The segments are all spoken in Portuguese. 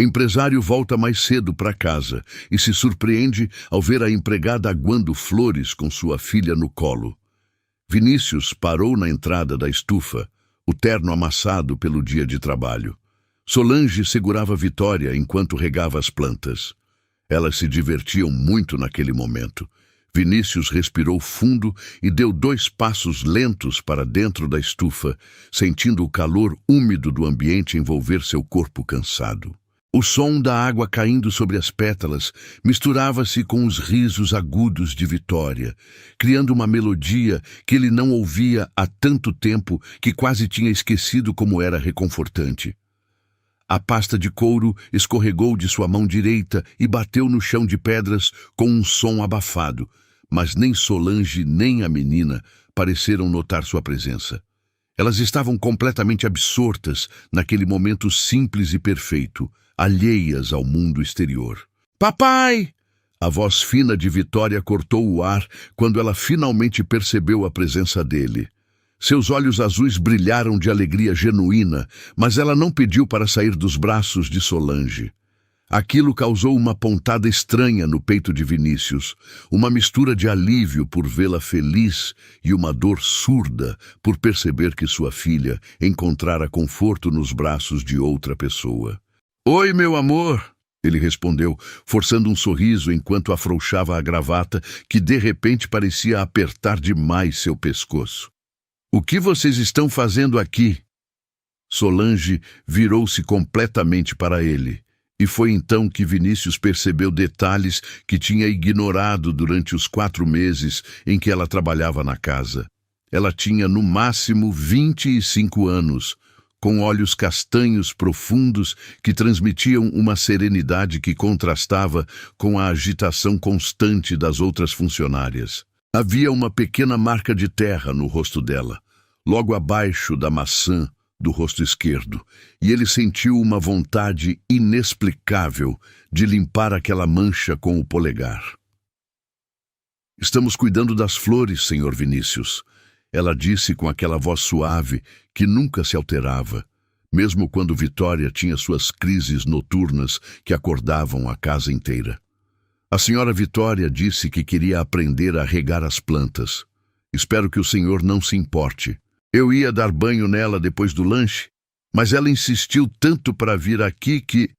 Empresário volta mais cedo para casa e se surpreende ao ver a empregada aguando flores com sua filha no colo. Vinícius parou na entrada da estufa, o terno amassado pelo dia de trabalho. Solange segurava Vitória enquanto regava as plantas. Elas se divertiam muito naquele momento. Vinícius respirou fundo e deu 2 passos lentos para dentro da estufa, sentindo o calor úmido do ambiente envolver seu corpo cansado. O som da água caindo sobre as pétalas misturava-se com os risos agudos de Vitória, criando uma melodia que ele não ouvia há tanto tempo que quase tinha esquecido como era reconfortante. A pasta de couro escorregou de sua mão direita e bateu no chão de pedras com um som abafado, mas nem Solange nem a menina pareceram notar sua presença. Elas estavam completamente absortas naquele momento simples e perfeito, alheias ao mundo exterior. "Papai!" A voz fina de Vitória cortou o ar quando ela finalmente percebeu a presença dele. Seus olhos azuis brilharam de alegria genuína, mas ela não pediu para sair dos braços de Solange. Aquilo causou uma pontada estranha no peito de Vinícius, uma mistura de alívio por vê-la feliz e uma dor surda por perceber que sua filha encontrara conforto nos braços de outra pessoa. "Oi, meu amor!" ele respondeu, forçando um sorriso enquanto afrouxava a gravata que de repente parecia apertar demais seu pescoço. "O que vocês estão fazendo aqui?" Solange virou-se completamente para ele, e foi então que Vinícius percebeu detalhes que tinha ignorado durante os 4 meses em que ela trabalhava na casa. Ela tinha no máximo 25 anos, com olhos castanhos profundos que transmitiam uma serenidade que contrastava com a agitação constante das outras funcionárias. Havia uma pequena marca de terra no rosto dela, logo abaixo da maçã do rosto esquerdo, e ele sentiu uma vontade inexplicável de limpar aquela mancha com o polegar. "Estamos cuidando das flores, senhor Vinícius", ela disse com aquela voz suave que nunca se alterava, mesmo quando Vitória tinha suas crises noturnas que acordavam a casa inteira. "A senhora Vitória disse que queria aprender a regar as plantas. Espero que o senhor não se importe. Eu ia dar banho nela depois do lanche, mas ela insistiu tanto para vir aqui que..."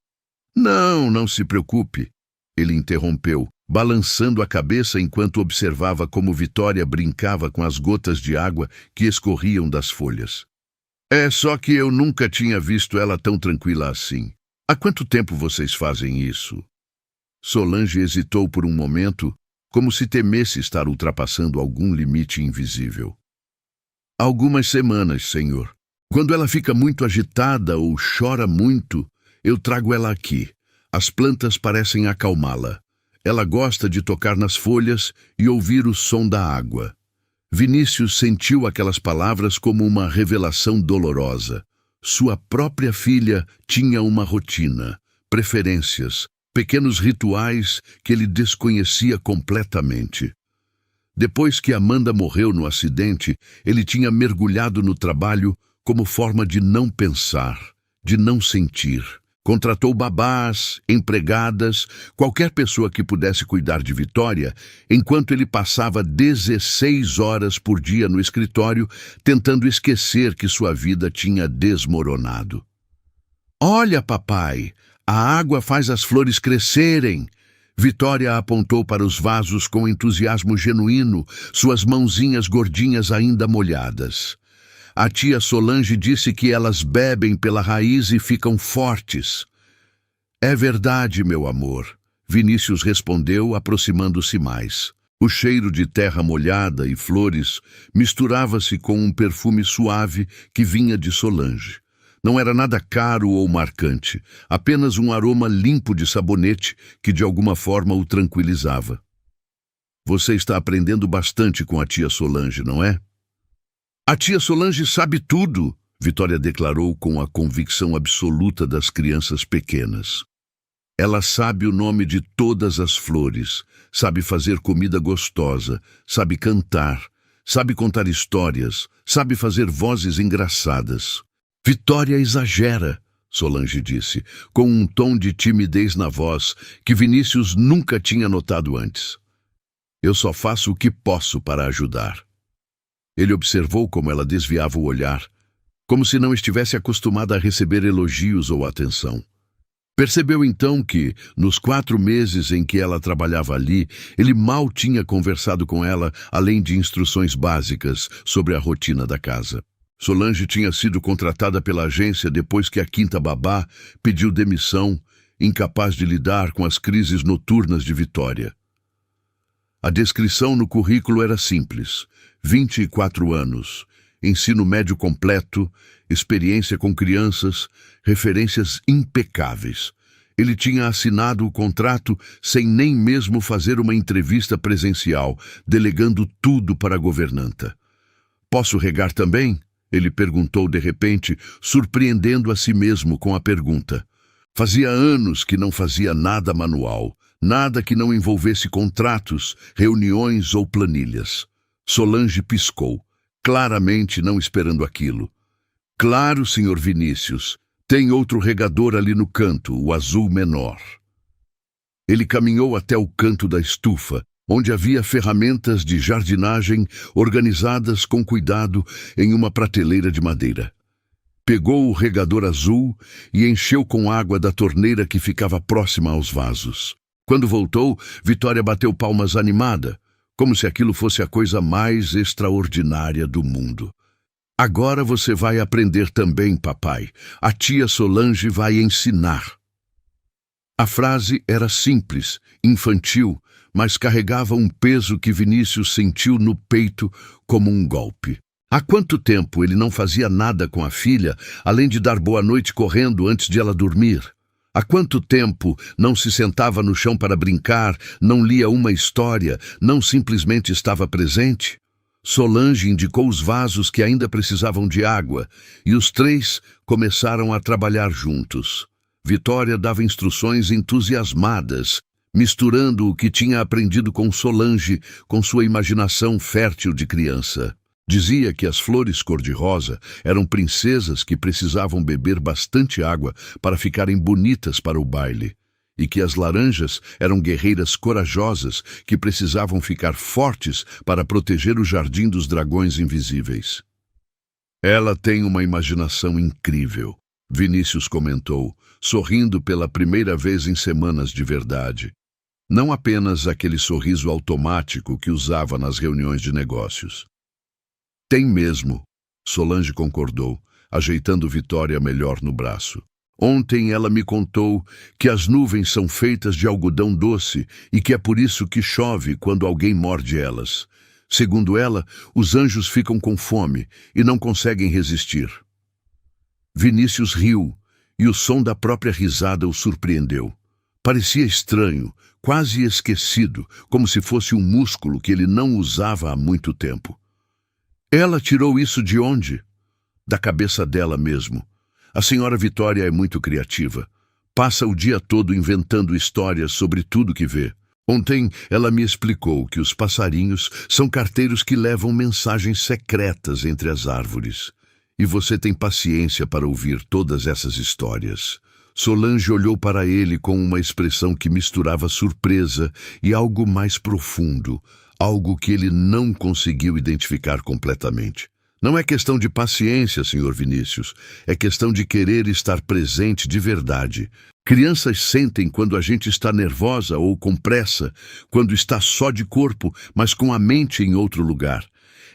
Não se preocupe", ele interrompeu, balançando a cabeça enquanto observava como Vitória brincava com as gotas de água que escorriam das folhas. "É só que eu nunca tinha visto ela tão tranquila assim. Há quanto tempo vocês fazem isso?" Solange hesitou por um momento, como se temesse estar ultrapassando algum limite invisível. "Algumas semanas, senhor. Quando ela fica muito agitada ou chora muito, eu trago ela aqui. As plantas parecem acalmá-la. Ela gosta de tocar nas folhas e ouvir o som da água." Vinícius sentiu aquelas palavras como uma revelação dolorosa. Sua própria filha tinha uma rotina, preferências, pequenos rituais que ele desconhecia completamente. Depois que Amanda morreu no acidente, ele tinha mergulhado no trabalho como forma de não pensar, de não sentir. Contratou babás, empregadas, qualquer pessoa que pudesse cuidar de Vitória, enquanto ele passava 16 horas por dia no escritório, tentando esquecer que sua vida tinha desmoronado. "Olha, papai, a água faz as flores crescerem." Vitória apontou para os vasos com entusiasmo genuíno, suas mãozinhas gordinhas ainda molhadas. A tia Solange disse que elas bebem pela raiz e ficam fortes. "É verdade, meu amor", Vinícius respondeu, aproximando-se mais. O cheiro de terra molhada e flores misturava-se com um perfume suave que vinha de Solange. Não era nada caro ou marcante, apenas um aroma limpo de sabonete que de alguma forma o tranquilizava. "Você está aprendendo bastante com a tia Solange, não é?" "A tia Solange sabe tudo", Vitória declarou com a convicção absoluta das crianças pequenas. "Ela sabe o nome de todas as flores, sabe fazer comida gostosa, sabe cantar, sabe contar histórias, sabe fazer vozes engraçadas." "Vitória exagera", Solange disse, com um tom de timidez na voz que Vinícius nunca tinha notado antes. Eu só faço o que posso para ajudar. Ele observou como ela desviava o olhar, como se não estivesse acostumada a receber elogios ou atenção. Percebeu então que, nos 4 meses em que ela trabalhava ali, ele mal tinha conversado com ela, além de instruções básicas sobre a rotina da casa. Solange tinha sido contratada pela agência depois que a quinta babá pediu demissão, incapaz de lidar com as crises noturnas de Vitória. A descrição no currículo era simples: 24 anos, ensino médio completo, experiência com crianças, referências impecáveis. Ele tinha assinado o contrato sem nem mesmo fazer uma entrevista presencial, delegando tudo para a governanta. Posso regar também? Ele perguntou de repente, surpreendendo a si mesmo com a pergunta. Fazia anos que não fazia nada manual, nada que não envolvesse contratos, reuniões ou planilhas. Solange piscou, claramente não esperando aquilo. Claro, Sr. Vinícius, tem outro regador ali no canto, o azul menor. Ele caminhou até o canto da estufa, onde havia ferramentas de jardinagem organizadas com cuidado em uma prateleira de madeira. Pegou o regador azul e encheu com água da torneira que ficava próxima aos vasos. Quando voltou, Vitória bateu palmas animada, como se aquilo fosse a coisa mais extraordinária do mundo. Agora você vai aprender também, papai. A tia Solange vai ensinar. A frase era simples, infantil, mas carregava um peso que Vinícius sentiu no peito como um golpe. Há quanto tempo ele não fazia nada com a filha, além de dar boa noite correndo antes de ela dormir? Há quanto tempo não se sentava no chão para brincar, não lia uma história, não simplesmente estava presente? Solange indicou os vasos que ainda precisavam de água, e os 3 começaram a trabalhar juntos. Vitória dava instruções entusiasmadas, misturando o que tinha aprendido com Solange com sua imaginação fértil de criança. Dizia que as flores cor-de-rosa eram princesas que precisavam beber bastante água para ficarem bonitas para o baile, e que as laranjas eram guerreiras corajosas que precisavam ficar fortes para proteger o jardim dos dragões invisíveis. Ela tem uma imaginação incrível, Vinícius comentou, sorrindo pela primeira vez em semanas de verdade. Não apenas aquele sorriso automático que usava nas reuniões de negócios. Tem mesmo, Solange concordou, ajeitando Vitória melhor no braço. Ontem ela me contou que as nuvens são feitas de algodão doce e que é por isso que chove quando alguém morde elas. Segundo ela, os anjos ficam com fome e não conseguem resistir. Vinícius riu e o som da própria risada o surpreendeu. Parecia estranho, quase esquecido, como se fosse um músculo que ele não usava há muito tempo. Ela tirou isso de onde? Da cabeça dela mesmo. A senhora Vitória é muito criativa. Passa o dia todo inventando histórias sobre tudo que vê. Ontem ela me explicou que os passarinhos são carteiros que levam mensagens secretas entre as árvores. E você tem paciência para ouvir todas essas histórias. Solange olhou para ele com uma expressão que misturava surpresa e algo mais profundo, algo que ele não conseguiu identificar completamente. Não é questão de paciência, Sr. Vinícius. É questão de querer estar presente de verdade. Crianças sentem quando a gente está nervosa ou com pressa, quando está só de corpo, mas com a mente em outro lugar.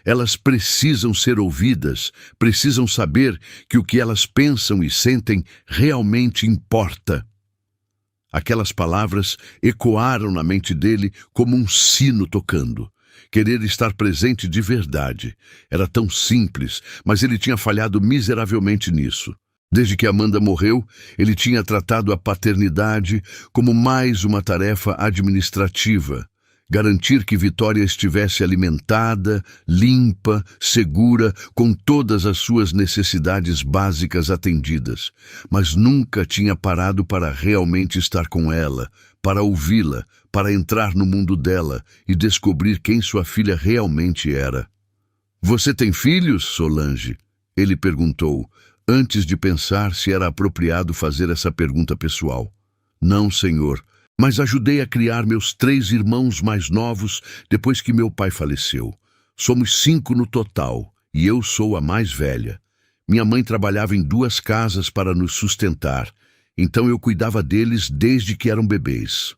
Elas precisam ser ouvidas, precisam saber que o que elas pensam e sentem realmente importa. Aquelas palavras ecoaram na mente dele como um sino tocando. Querer estar presente de verdade. Era tão simples, mas ele tinha falhado miseravelmente nisso. Desde que Amanda morreu, ele tinha tratado a paternidade como mais uma tarefa administrativa. Garantir que Vitória estivesse alimentada, limpa, segura, com todas as suas necessidades básicas atendidas. Mas nunca tinha parado para realmente estar com ela, para ouvi-la, para entrar no mundo dela e descobrir quem sua filha realmente era. Você tem filhos, Solange? Ele perguntou, antes de pensar se era apropriado fazer essa pergunta pessoal. Não, senhor, mas ajudei a criar meus 3 irmãos mais novos depois que meu pai faleceu. Somos 5 no total, e eu sou a mais velha. Minha mãe trabalhava em 2 casas para nos sustentar, então eu cuidava deles desde que eram bebês.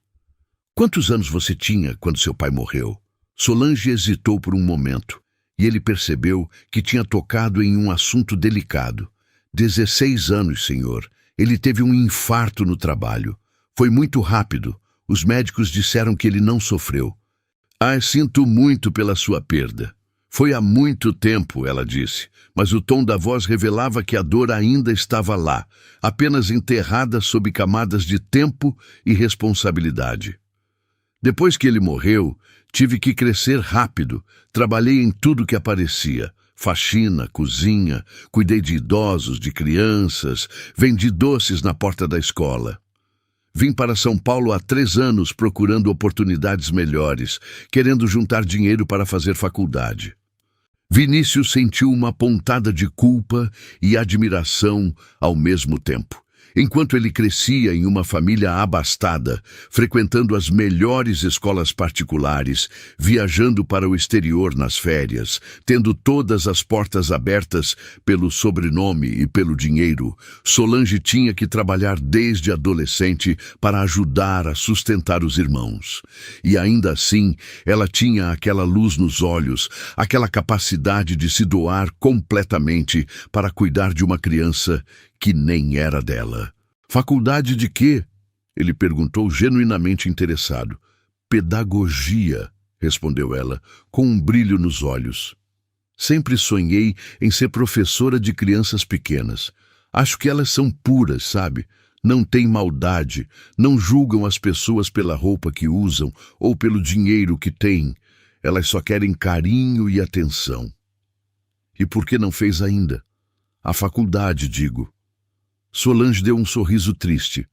Quantos anos você tinha quando seu pai morreu? Solange hesitou por um momento, e ele percebeu que tinha tocado em um assunto delicado. 16 anos, senhor. Ele teve um infarto no trabalho. Foi muito rápido. Os médicos disseram que ele não sofreu. Sinto muito pela sua perda. Foi há muito tempo, ela disse, mas o tom da voz revelava que a dor ainda estava lá, apenas enterrada sob camadas de tempo e responsabilidade. Depois que ele morreu, tive que crescer rápido. Trabalhei em tudo que aparecia. Faxina, cozinha, cuidei de idosos, de crianças, vendi doces na porta da escola. Vim para São Paulo há 3 anos procurando oportunidades melhores, querendo juntar dinheiro para fazer faculdade. Vinícius sentiu uma pontada de culpa e admiração ao mesmo tempo. Enquanto ele crescia em uma família abastada, frequentando as melhores escolas particulares, viajando para o exterior nas férias, tendo todas as portas abertas pelo sobrenome e pelo dinheiro, Solange tinha que trabalhar desde adolescente para ajudar a sustentar os irmãos. E ainda assim, ela tinha aquela luz nos olhos, aquela capacidade de se doar completamente para cuidar de uma criança que nem era dela. Faculdade de quê? Ele perguntou genuinamente interessado. Pedagogia, respondeu ela, com um brilho nos olhos. Sempre sonhei em ser professora de crianças pequenas. Acho que elas são puras, sabe? Não têm maldade, não julgam as pessoas pela roupa que usam ou pelo dinheiro que têm. Elas só querem carinho e atenção. E por que não fez ainda? A faculdade, digo. Solange deu um sorriso triste.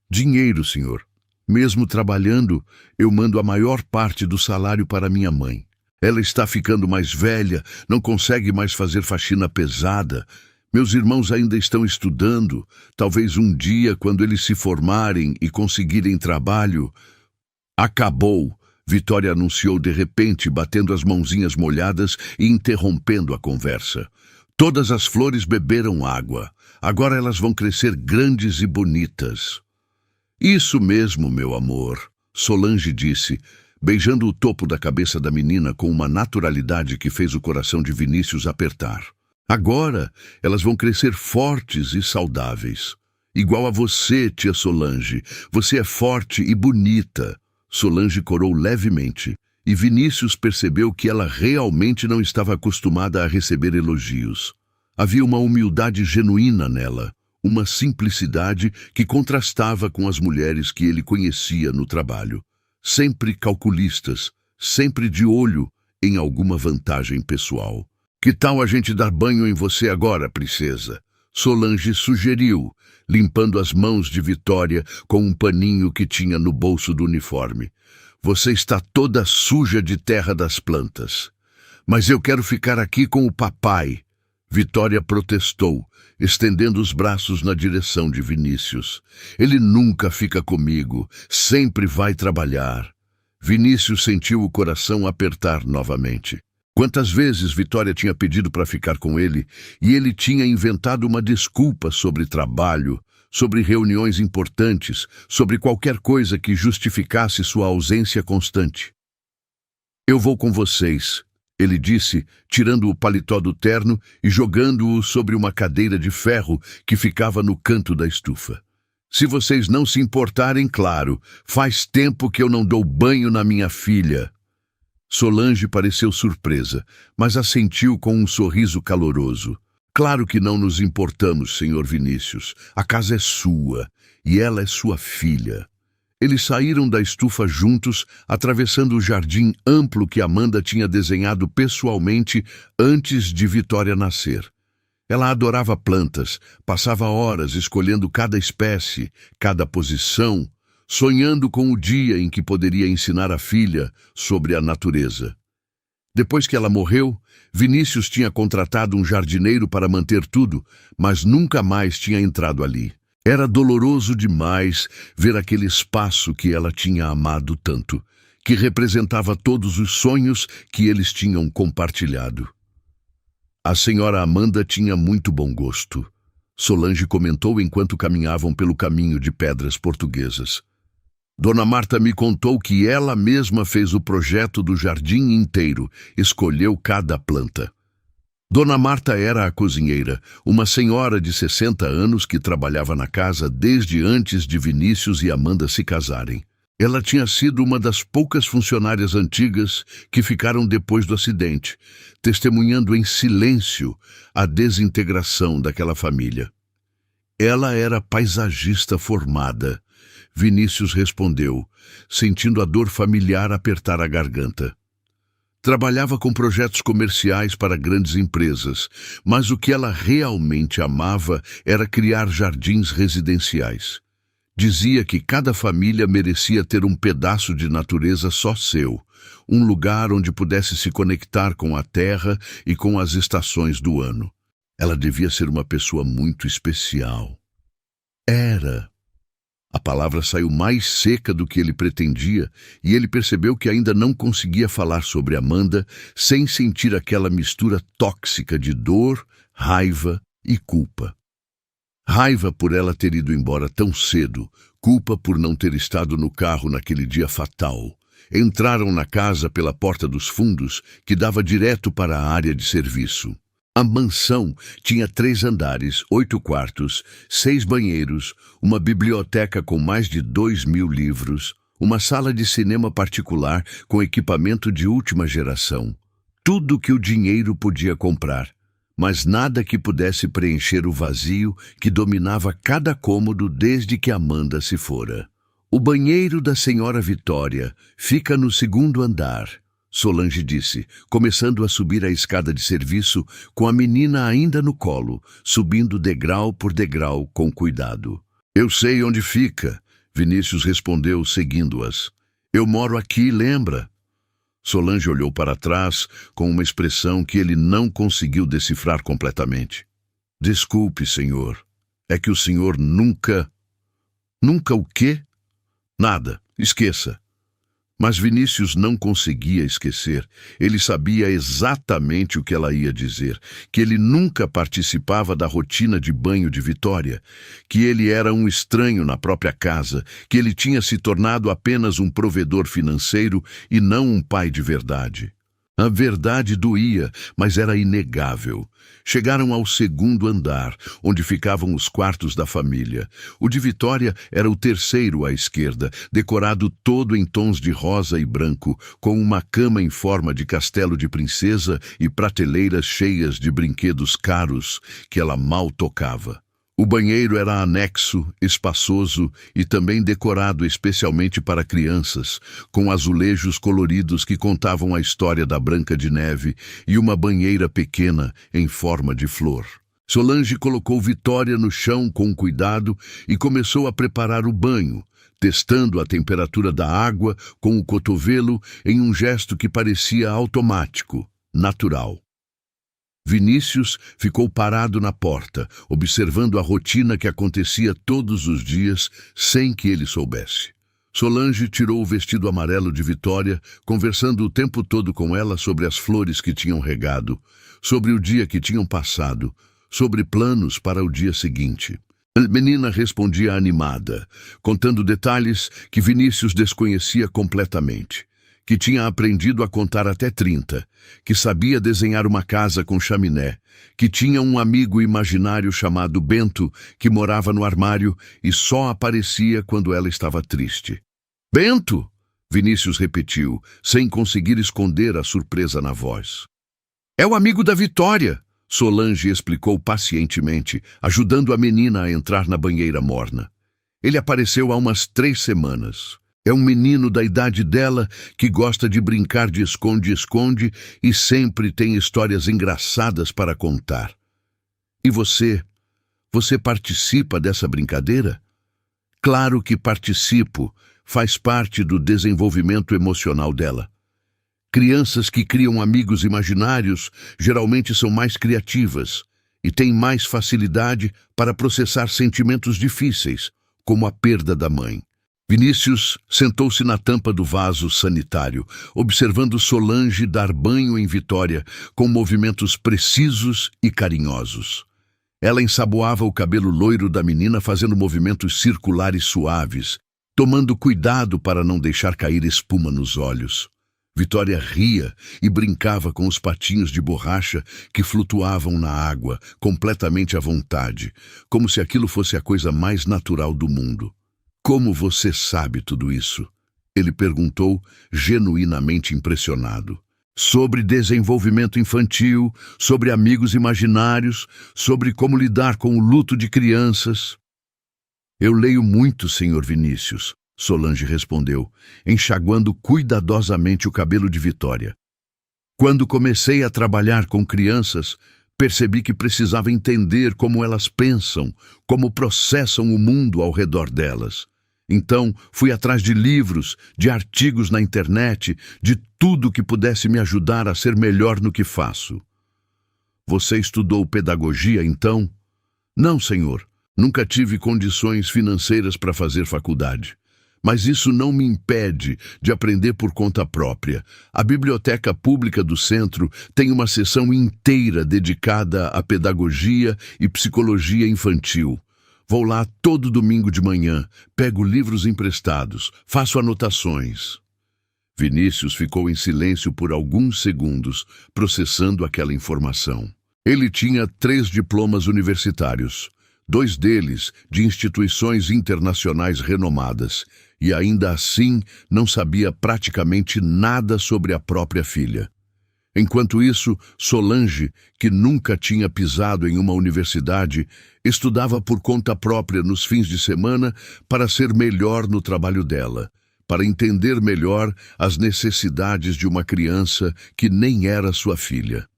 Dinheiro, senhor. Mesmo trabalhando, eu mando a maior parte do salário para minha mãe. Ela está ficando mais velha, não consegue mais fazer faxina pesada. Meus irmãos ainda estão estudando. Talvez um dia, quando eles se formarem e conseguirem trabalho... Acabou, Vitória anunciou de repente, batendo as mãozinhas molhadas e interrompendo a conversa. Todas as flores beberam água. Agora elas vão crescer grandes e bonitas. Isso mesmo, meu amor, Solange disse, beijando o topo da cabeça da menina com uma naturalidade que fez o coração de Vinícius apertar. Agora elas vão crescer fortes e saudáveis. Igual a você, tia Solange. Você é forte e bonita. Solange corou levemente, e Vinícius percebeu que ela realmente não estava acostumada a receber elogios. Havia uma humildade genuína nela, uma simplicidade que contrastava com as mulheres que ele conhecia no trabalho. Sempre calculistas, sempre de olho em alguma vantagem pessoal. Que tal a gente dar banho em você agora, princesa? Solange sugeriu, limpando as mãos de Vitória com um paninho que tinha no bolso do uniforme. Você está toda suja de terra das plantas. Mas eu quero ficar aqui com o papai. Vitória protestou, estendendo os braços na direção de Vinícius. Ele nunca fica comigo, sempre vai trabalhar. Vinícius sentiu o coração apertar novamente. Quantas vezes Vitória tinha pedido para ficar com ele, e ele tinha inventado uma desculpa sobre trabalho, sobre reuniões importantes, sobre qualquer coisa que justificasse sua ausência constante. Eu vou com vocês, ele disse, tirando o paletó do terno e jogando-o sobre uma cadeira de ferro que ficava no canto da estufa. Se vocês não se importarem, claro, faz tempo que eu não dou banho na minha filha. Solange pareceu surpresa, mas assentiu com um sorriso caloroso. Claro que não nos importamos, senhor Vinícius. A casa é sua, e ela é sua filha. Eles saíram da estufa juntos, atravessando o jardim amplo que Amanda tinha desenhado pessoalmente antes de Vitória nascer. Ela adorava plantas, passava horas escolhendo cada espécie, cada posição, sonhando com o dia em que poderia ensinar a filha sobre a natureza. Depois que ela morreu, Vinícius tinha contratado um jardineiro para manter tudo, mas nunca mais tinha entrado ali. Era doloroso demais ver aquele espaço que ela tinha amado tanto, que representava todos os sonhos que eles tinham compartilhado. A senhora Amanda tinha muito bom gosto. Solange comentou enquanto caminhavam pelo caminho de pedras portuguesas. Dona Marta me contou que ela mesma fez o projeto do jardim inteiro, escolheu cada planta. Dona Marta era a cozinheira, uma senhora de 60 anos que trabalhava na casa desde antes de Vinícius e Amanda se casarem. Ela tinha sido uma das poucas funcionárias antigas que ficaram depois do acidente, testemunhando em silêncio a desintegração daquela família. Ela era paisagista formada. Vinícius respondeu, sentindo a dor familiar apertar a garganta. Trabalhava com projetos comerciais para grandes empresas, mas o que ela realmente amava era criar jardins residenciais. Dizia que cada família merecia ter um pedaço de natureza só seu, um lugar onde pudesse se conectar com a terra e com as estações do ano. Ela devia ser uma pessoa muito especial. Era. A palavra saiu mais seca do que ele pretendia e ele percebeu que ainda não conseguia falar sobre Amanda sem sentir aquela mistura tóxica de dor, raiva e culpa. Raiva por ela ter ido embora tão cedo, culpa por não ter estado no carro naquele dia fatal. Entraram na casa pela porta dos fundos, que dava direto para a área de serviço. A mansão tinha 3 andares, 8 quartos, 6 banheiros, uma biblioteca com mais de 2.000 livros, uma sala de cinema particular com equipamento de última geração. Tudo que o dinheiro podia comprar, mas nada que pudesse preencher o vazio que dominava cada cômodo desde que Amanda se fora. O banheiro da senhora Vitória fica no 2º andar, Solange disse, começando a subir a escada de serviço com a menina ainda no colo, subindo degrau por degrau com cuidado. Eu sei onde fica, Vinícius respondeu, seguindo-as. Eu moro aqui, lembra? Solange olhou para trás com uma expressão que ele não conseguiu decifrar completamente. Desculpe, senhor. É que o senhor nunca... Nunca o quê? Nada. Esqueça. Mas Vinícius não conseguia esquecer. Ele sabia exatamente o que ela ia dizer, que ele nunca participava da rotina de banho de Vitória, que ele era um estranho na própria casa, que ele tinha se tornado apenas um provedor financeiro e não um pai de verdade. A verdade doía, mas era inegável. Chegaram ao 2º andar, onde ficavam os quartos da família. O de Vitória era o 3º à esquerda, decorado todo em tons de rosa e branco, com uma cama em forma de castelo de princesa e prateleiras cheias de brinquedos caros que ela mal tocava. O banheiro era anexo, espaçoso e também decorado especialmente para crianças, com azulejos coloridos que contavam a história da Branca de Neve e uma banheira pequena em forma de flor. Solange colocou Vitória no chão com cuidado e começou a preparar o banho, testando a temperatura da água com o cotovelo em um gesto que parecia automático, natural. Vinícius ficou parado na porta, observando a rotina que acontecia todos os dias sem que ele soubesse. Solange tirou o vestido amarelo de Vitória, conversando o tempo todo com ela sobre as flores que tinham regado, sobre o dia que tinham passado, sobre planos para o dia seguinte. A menina respondia animada, contando detalhes que Vinícius desconhecia completamente. Que tinha aprendido a contar até 30, que sabia desenhar uma casa com chaminé, que tinha um amigo imaginário chamado Bento, que morava no armário e só aparecia quando ela estava triste. Bento! Vinícius repetiu, sem conseguir esconder a surpresa na voz. É o amigo da Vitória, Solange explicou pacientemente, ajudando a menina a entrar na banheira morna. Ele apareceu há umas 3 semanas. É um menino da idade dela que gosta de brincar de esconde-esconde e sempre tem histórias engraçadas para contar. E você? Você participa dessa brincadeira? Claro que participo. Faz parte do desenvolvimento emocional dela. Crianças que criam amigos imaginários geralmente são mais criativas e têm mais facilidade para processar sentimentos difíceis, como a perda da mãe. Vinícius sentou-se na tampa do vaso sanitário, observando Solange dar banho em Vitória com movimentos precisos e carinhosos. Ela ensaboava o cabelo loiro da menina fazendo movimentos circulares suaves, tomando cuidado para não deixar cair espuma nos olhos. Vitória ria e brincava com os patinhos de borracha que flutuavam na água, completamente à vontade, como se aquilo fosse a coisa mais natural do mundo. "Como você sabe tudo isso?" ele perguntou, genuinamente impressionado. "Sobre desenvolvimento infantil, sobre amigos imaginários, sobre como lidar com o luto de crianças." "Eu leio muito, Sr. Vinícius", Solange respondeu, enxaguando cuidadosamente o cabelo de Vitória. "Quando comecei a trabalhar com crianças, percebi que precisava entender como elas pensam, como processam o mundo ao redor delas. Então, fui atrás de livros, de artigos na internet, de tudo que pudesse me ajudar a ser melhor no que faço." "Você estudou pedagogia, então?" "Não, senhor. Nunca tive condições financeiras para fazer faculdade. Mas isso não me impede de aprender por conta própria. A biblioteca pública do centro tem uma seção inteira dedicada à pedagogia e psicologia infantil. Vou lá todo domingo de manhã, pego livros emprestados, faço anotações." Vinícius ficou em silêncio por alguns segundos, processando aquela informação. Ele tinha 3 diplomas universitários, 2 deles de instituições internacionais renomadas, e ainda assim não sabia praticamente nada sobre a própria filha. Enquanto isso, Solange, que nunca tinha pisado em uma universidade, estudava por conta própria nos fins de semana para ser melhor no trabalho dela, para entender melhor as necessidades de uma criança que nem era sua filha.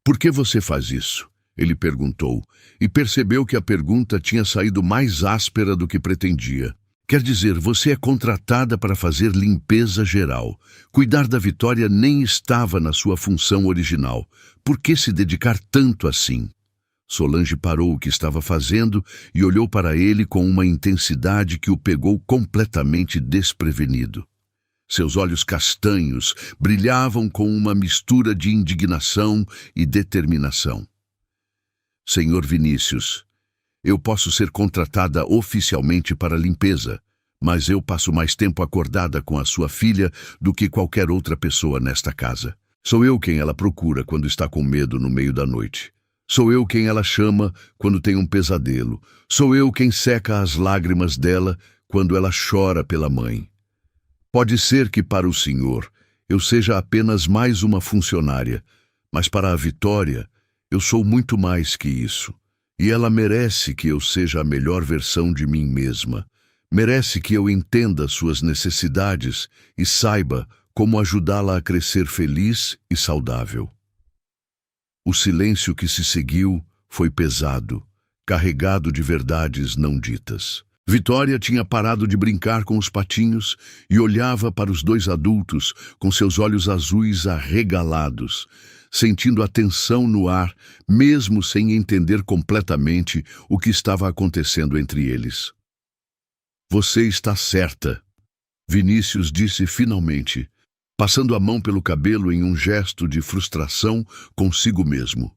"Por que você faz isso?" ele perguntou, e percebeu que a pergunta tinha saído mais áspera do que pretendia. "Quer dizer, você é contratada para fazer limpeza geral. Cuidar da Vitória nem estava na sua função original. Por que se dedicar tanto assim?" Solange parou o que estava fazendo e olhou para ele com uma intensidade que o pegou completamente desprevenido. Seus olhos castanhos brilhavam com uma mistura de indignação e determinação. "Senhor Vinícius, eu posso ser contratada oficialmente para limpeza, mas eu passo mais tempo acordada com a sua filha do que qualquer outra pessoa nesta casa. Sou eu quem ela procura quando está com medo no meio da noite. Sou eu quem ela chama quando tem um pesadelo. Sou eu quem seca as lágrimas dela quando ela chora pela mãe. Pode ser que para o senhor eu seja apenas mais uma funcionária, mas para a Vitória eu sou muito mais que isso. E ela merece que eu seja a melhor versão de mim mesma. Merece que eu entenda suas necessidades e saiba como ajudá-la a crescer feliz e saudável." O silêncio que se seguiu foi pesado, carregado de verdades não ditas. Vitória tinha parado de brincar com os patinhos e olhava para os 2 adultos com seus olhos azuis arregalados, sentindo a tensão no ar, mesmo sem entender completamente o que estava acontecendo entre eles. "Você está certa", Vinícius disse finalmente, passando a mão pelo cabelo em um gesto de frustração consigo mesmo.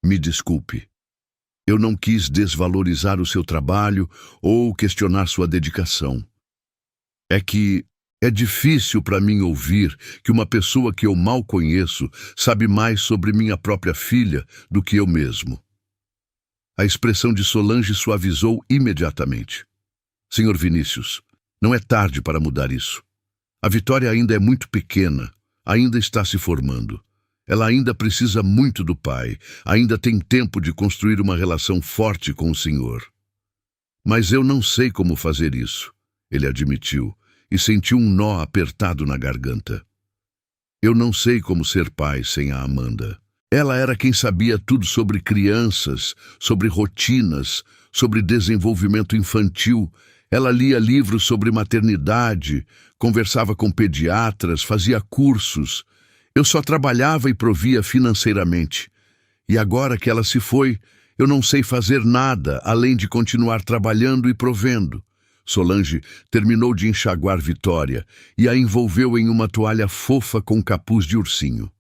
"Me desculpe. Eu não quis desvalorizar o seu trabalho ou questionar sua dedicação. É que é difícil para mim ouvir que uma pessoa que eu mal conheço sabe mais sobre minha própria filha do que eu mesmo." A expressão de Solange suavizou imediatamente. "Senhor Vinícius, não é tarde para mudar isso. A Vitória ainda é muito pequena, ainda está se formando. Ela ainda precisa muito do pai, ainda tem tempo de construir uma relação forte com o senhor." "Mas eu não sei como fazer isso", ele admitiu, e sentiu um nó apertado na garganta. "Eu não sei como ser pai sem a Amanda. Ela era quem sabia tudo sobre crianças, sobre rotinas, sobre desenvolvimento infantil. Ela lia livros sobre maternidade, conversava com pediatras, fazia cursos. Eu só trabalhava e provia financeiramente. E agora que ela se foi, eu não sei fazer nada além de continuar trabalhando e provendo. Solange terminou de enxaguar Vitória e a envolveu em uma toalha fofa com capuz de ursinho.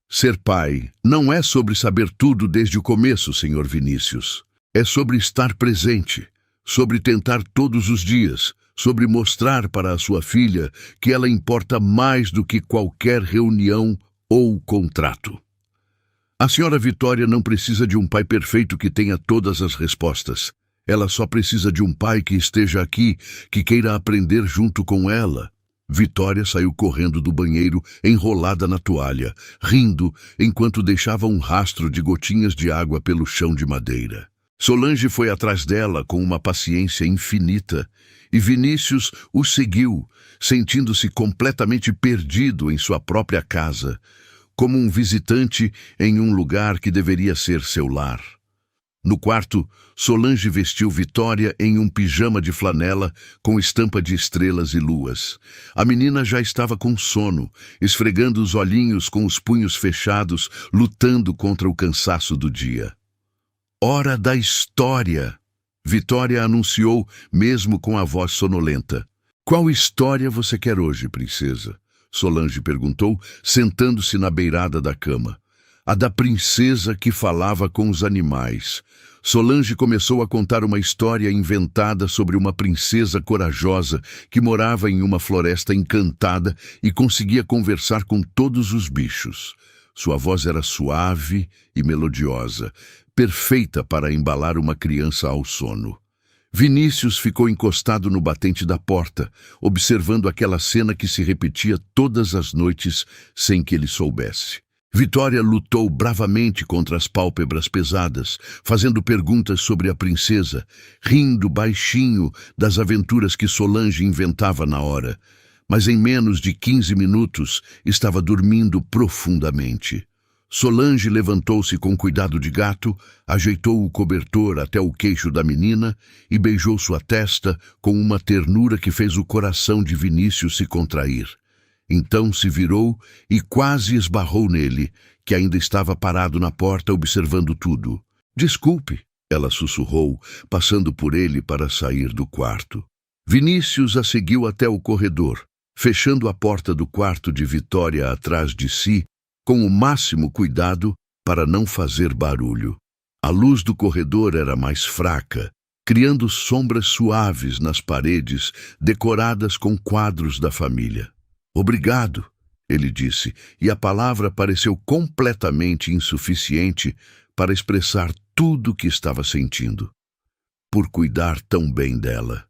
Ser pai não é sobre saber tudo desde o começo, Sr. Vinícius. É sobre estar presente, sobre tentar todos os dias, sobre mostrar para a sua filha que ela importa mais do que qualquer reunião ou contrato. A senhora Vitória não precisa de um pai perfeito que tenha todas as respostas. Ela só precisa de um pai que esteja aqui, que queira aprender junto com ela. Vitória saiu correndo do banheiro, enrolada na toalha, rindo enquanto deixava um rastro de gotinhas de água pelo chão de madeira. Solange foi atrás dela com uma paciência infinita, e Vinícius o seguiu, sentindo-se completamente perdido em sua própria casa, como um visitante em um lugar que deveria ser seu lar. No quarto, Solange vestiu Vitória em um pijama de flanela com estampa de estrelas e luas. A menina já estava com sono, esfregando os olhinhos com os punhos fechados, lutando contra o cansaço do dia. Hora da história! Vitória anunciou, mesmo com a voz sonolenta. Qual história você quer hoje, princesa? Solange perguntou, sentando-se na beirada da cama. A da princesa que falava com os animais. Solange começou a contar uma história inventada sobre uma princesa corajosa que morava em uma floresta encantada e conseguia conversar com todos os bichos. Sua voz era suave e melodiosa, perfeita para embalar uma criança ao sono. Vinícius ficou encostado no batente da porta, observando aquela cena que se repetia todas as noites sem que ele soubesse. Vitória lutou bravamente contra as pálpebras pesadas, fazendo perguntas sobre a princesa, rindo baixinho das aventuras que Solange inventava na hora. Mas em menos de 15 minutos estava dormindo profundamente. Solange levantou-se com cuidado de gato, ajeitou o cobertor até o queixo da menina e beijou sua testa com uma ternura que fez o coração de Vinícius se contrair. Então se virou e quase esbarrou nele, que ainda estava parado na porta observando tudo. Desculpe, ela sussurrou, passando por ele para sair do quarto. Vinícius a seguiu até o corredor, fechando a porta do quarto de Vitória atrás de si, com o máximo cuidado para não fazer barulho. A luz do corredor era mais fraca, criando sombras suaves nas paredes, decoradas com quadros da família. Obrigado, ele disse, e a palavra pareceu completamente insuficiente para expressar tudo o que estava sentindo. Por cuidar tão bem dela,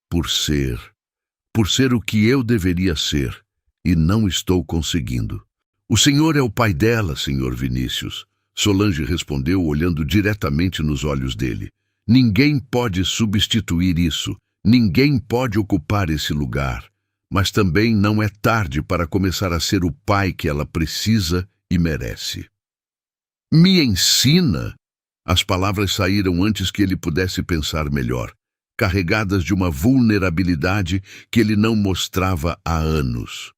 por ser o que eu deveria ser, e não estou conseguindo. O senhor é o pai dela, senhor Vinícius, Solange respondeu olhando diretamente nos olhos dele. Ninguém pode substituir isso, ninguém pode ocupar esse lugar. Mas também não é tarde para começar a ser o pai que ela precisa e merece. Me ensina? As palavras saíram antes que ele pudesse pensar melhor, carregadas de uma vulnerabilidade que ele não mostrava há anos.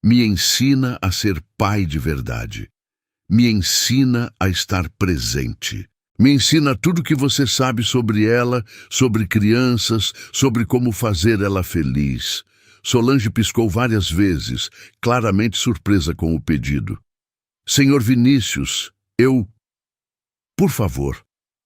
Me ensina a ser pai de verdade. Me ensina a estar presente. Me ensina tudo o que você sabe sobre ela, sobre crianças, sobre como fazer ela feliz. Solange piscou várias vezes, claramente surpresa com o pedido. Senhor Vinícius, eu... Por favor,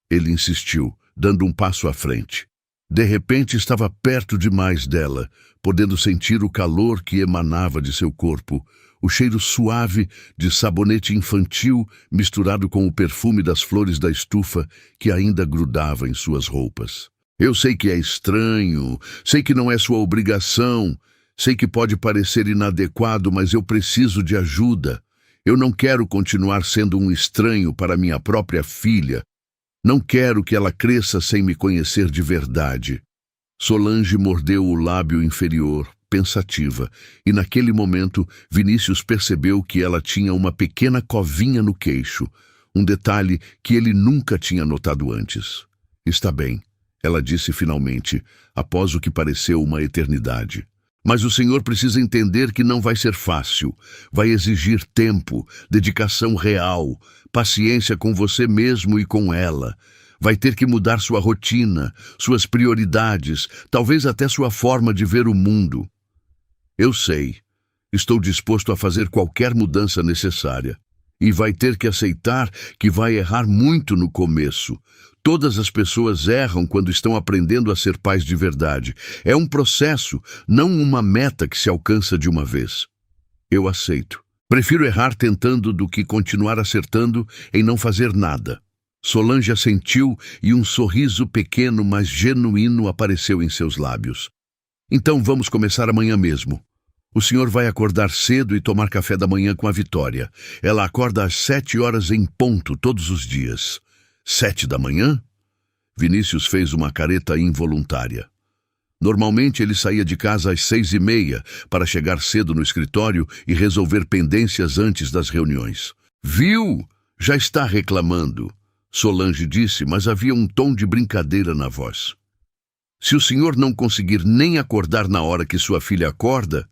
ele insistiu, dando um passo à frente. De repente estava perto demais dela, podendo sentir o calor que emanava de seu corpo, o cheiro suave de sabonete infantil misturado com o perfume das flores da estufa que ainda grudava em suas roupas. Eu sei que é estranho, sei que não é sua obrigação, sei que pode parecer inadequado, mas eu preciso de ajuda. Eu não quero continuar sendo um estranho para minha própria filha. Não quero que ela cresça sem me conhecer de verdade. Solange mordeu o lábio inferior, pensativa, e naquele momento Vinícius percebeu que ela tinha uma pequena covinha no queixo, um detalhe que ele nunca tinha notado antes. Está bem, ela disse finalmente, após o que pareceu uma eternidade. Mas o senhor precisa entender que não vai ser fácil. Vai exigir tempo, dedicação real, paciência com você mesmo e com ela. Vai ter que mudar sua rotina, suas prioridades, talvez até sua forma de ver o mundo. Eu sei. Estou disposto a fazer qualquer mudança necessária. E vai ter que aceitar que vai errar muito no começo. Todas as pessoas erram quando estão aprendendo a ser pais de verdade. É um processo, não uma meta que se alcança de uma vez. Eu aceito. Prefiro errar tentando do que continuar acertando em não fazer nada. Solange assentiu e um sorriso pequeno, mas genuíno, apareceu em seus lábios. Então vamos começar amanhã mesmo. O senhor vai acordar cedo e tomar café da manhã com a Vitória. Ela acorda às 7h em ponto todos os dias. 7h? Vinícius fez uma careta involuntária. Normalmente ele saía de casa às 6h30 para chegar cedo no escritório e resolver pendências antes das reuniões. Viu? Já está reclamando, Solange disse, mas havia um tom de brincadeira na voz. Se o senhor não conseguir nem acordar na hora que sua filha acorda,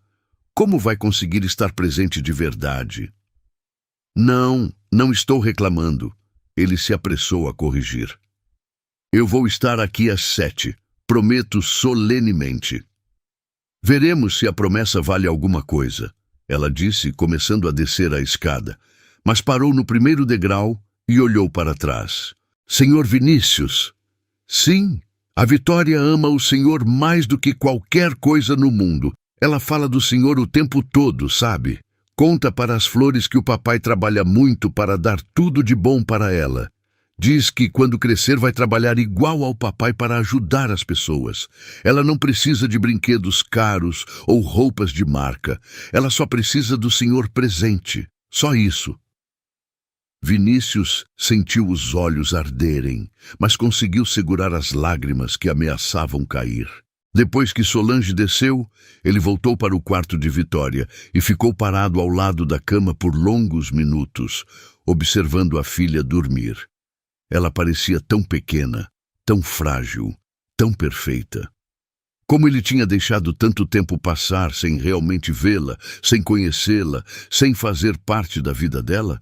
como vai conseguir estar presente de verdade? Não estou reclamando. Ele se apressou a corrigir. Eu vou estar aqui às 7, prometo solenemente. Veremos se a promessa vale alguma coisa, ela disse, começando a descer a escada, mas parou no primeiro degrau e olhou para trás. Senhor Vinícius? Sim, a Vitória ama o senhor mais do que qualquer coisa no mundo. Ela fala do senhor o tempo todo, sabe? Conta para as flores que o papai trabalha muito para dar tudo de bom para ela. Diz que quando crescer vai trabalhar igual ao papai para ajudar as pessoas. Ela não precisa de brinquedos caros ou roupas de marca. Ela só precisa do senhor presente. Só isso. Vinícius sentiu os olhos arderem, mas conseguiu segurar as lágrimas que ameaçavam cair. Depois que Solange desceu, ele voltou para o quarto de Vitória e ficou parado ao lado da cama por longos minutos, observando a filha dormir. Ela parecia tão pequena, tão frágil, tão perfeita. Como ele tinha deixado tanto tempo passar sem realmente vê-la, sem conhecê-la, sem fazer parte da vida dela,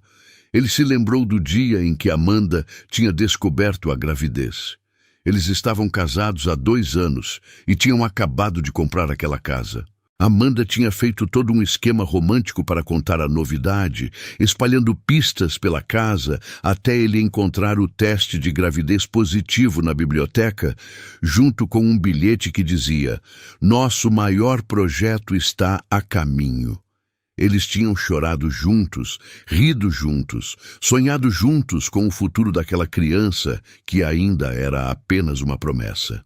ele se lembrou do dia em que Amanda tinha descoberto a gravidez. Eles estavam casados há 2 anos e tinham acabado de comprar aquela casa. Amanda tinha feito todo um esquema romântico para contar a novidade, espalhando pistas pela casa até ele encontrar o teste de gravidez positivo na biblioteca, junto com um bilhete que dizia: "Nosso maior projeto está a caminho." Eles tinham chorado juntos, rido juntos, sonhado juntos com o futuro daquela criança que ainda era apenas uma promessa.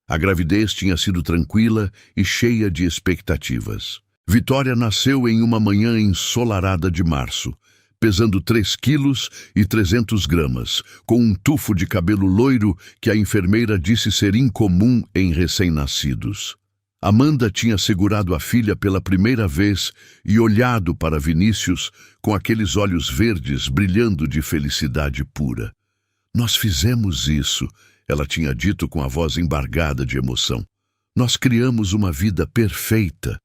A gravidez tinha sido tranquila e cheia de expectativas. Vitória nasceu em uma manhã ensolarada de março, pesando 3,3 kg, com um tufo de cabelo loiro que a enfermeira disse ser incomum em recém-nascidos. Amanda tinha segurado a filha pela primeira vez e olhado para Vinícius com aqueles olhos verdes brilhando de felicidade pura. "Nós fizemos isso", ela tinha dito com a voz embargada de emoção. "Nós criamos uma vida perfeita."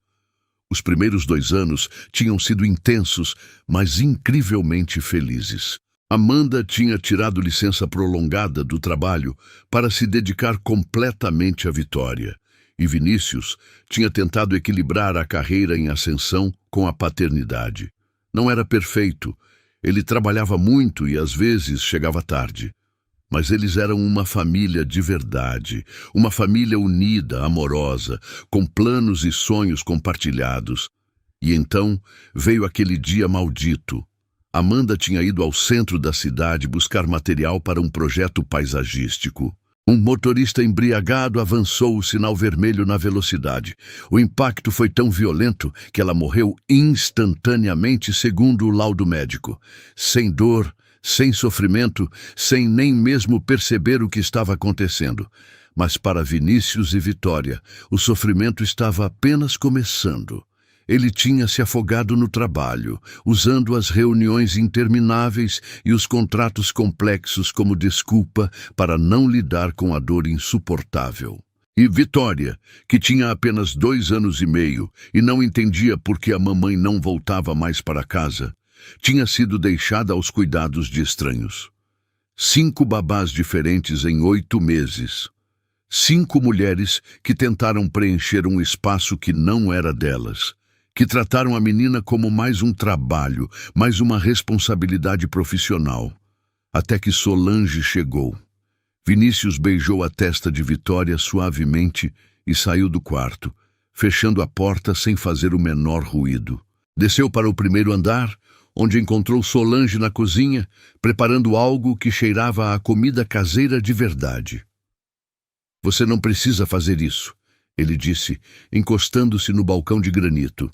Os primeiros 2 anos tinham sido intensos, mas incrivelmente felizes. Amanda tinha tirado licença prolongada do trabalho para se dedicar completamente à Vitória. E Vinícius tinha tentado equilibrar a carreira em ascensão com a paternidade. Não era perfeito, ele trabalhava muito e às vezes chegava tarde. Mas eles eram uma família de verdade, uma família unida, amorosa, com planos e sonhos compartilhados. E então veio aquele dia maldito. Amanda tinha ido ao centro da cidade buscar material para um projeto paisagístico. Um motorista embriagado avançou o sinal vermelho na velocidade. O impacto foi tão violento que ela morreu instantaneamente, segundo o laudo médico. Sem dor, sem sofrimento, sem nem mesmo perceber o que estava acontecendo. Mas para Vinícius e Vitória, o sofrimento estava apenas começando. Ele tinha se afogado no trabalho, usando as reuniões intermináveis e os contratos complexos como desculpa para não lidar com a dor insuportável. E Vitória, que tinha apenas 2 anos e meio e não entendia por que a mamãe não voltava mais para casa, tinha sido deixada aos cuidados de estranhos. 5 babás diferentes em 8 meses. 5 mulheres que tentaram preencher um espaço que não era delas, que trataram a menina como mais um trabalho, mais uma responsabilidade profissional. Até que Solange chegou. Vinícius beijou a testa de Vitória suavemente e saiu do quarto, fechando a porta sem fazer o menor ruído. Desceu para o primeiro andar, onde encontrou Solange na cozinha, preparando algo que cheirava a comida caseira de verdade. "Você não precisa fazer isso", ele disse, encostando-se no balcão de granito.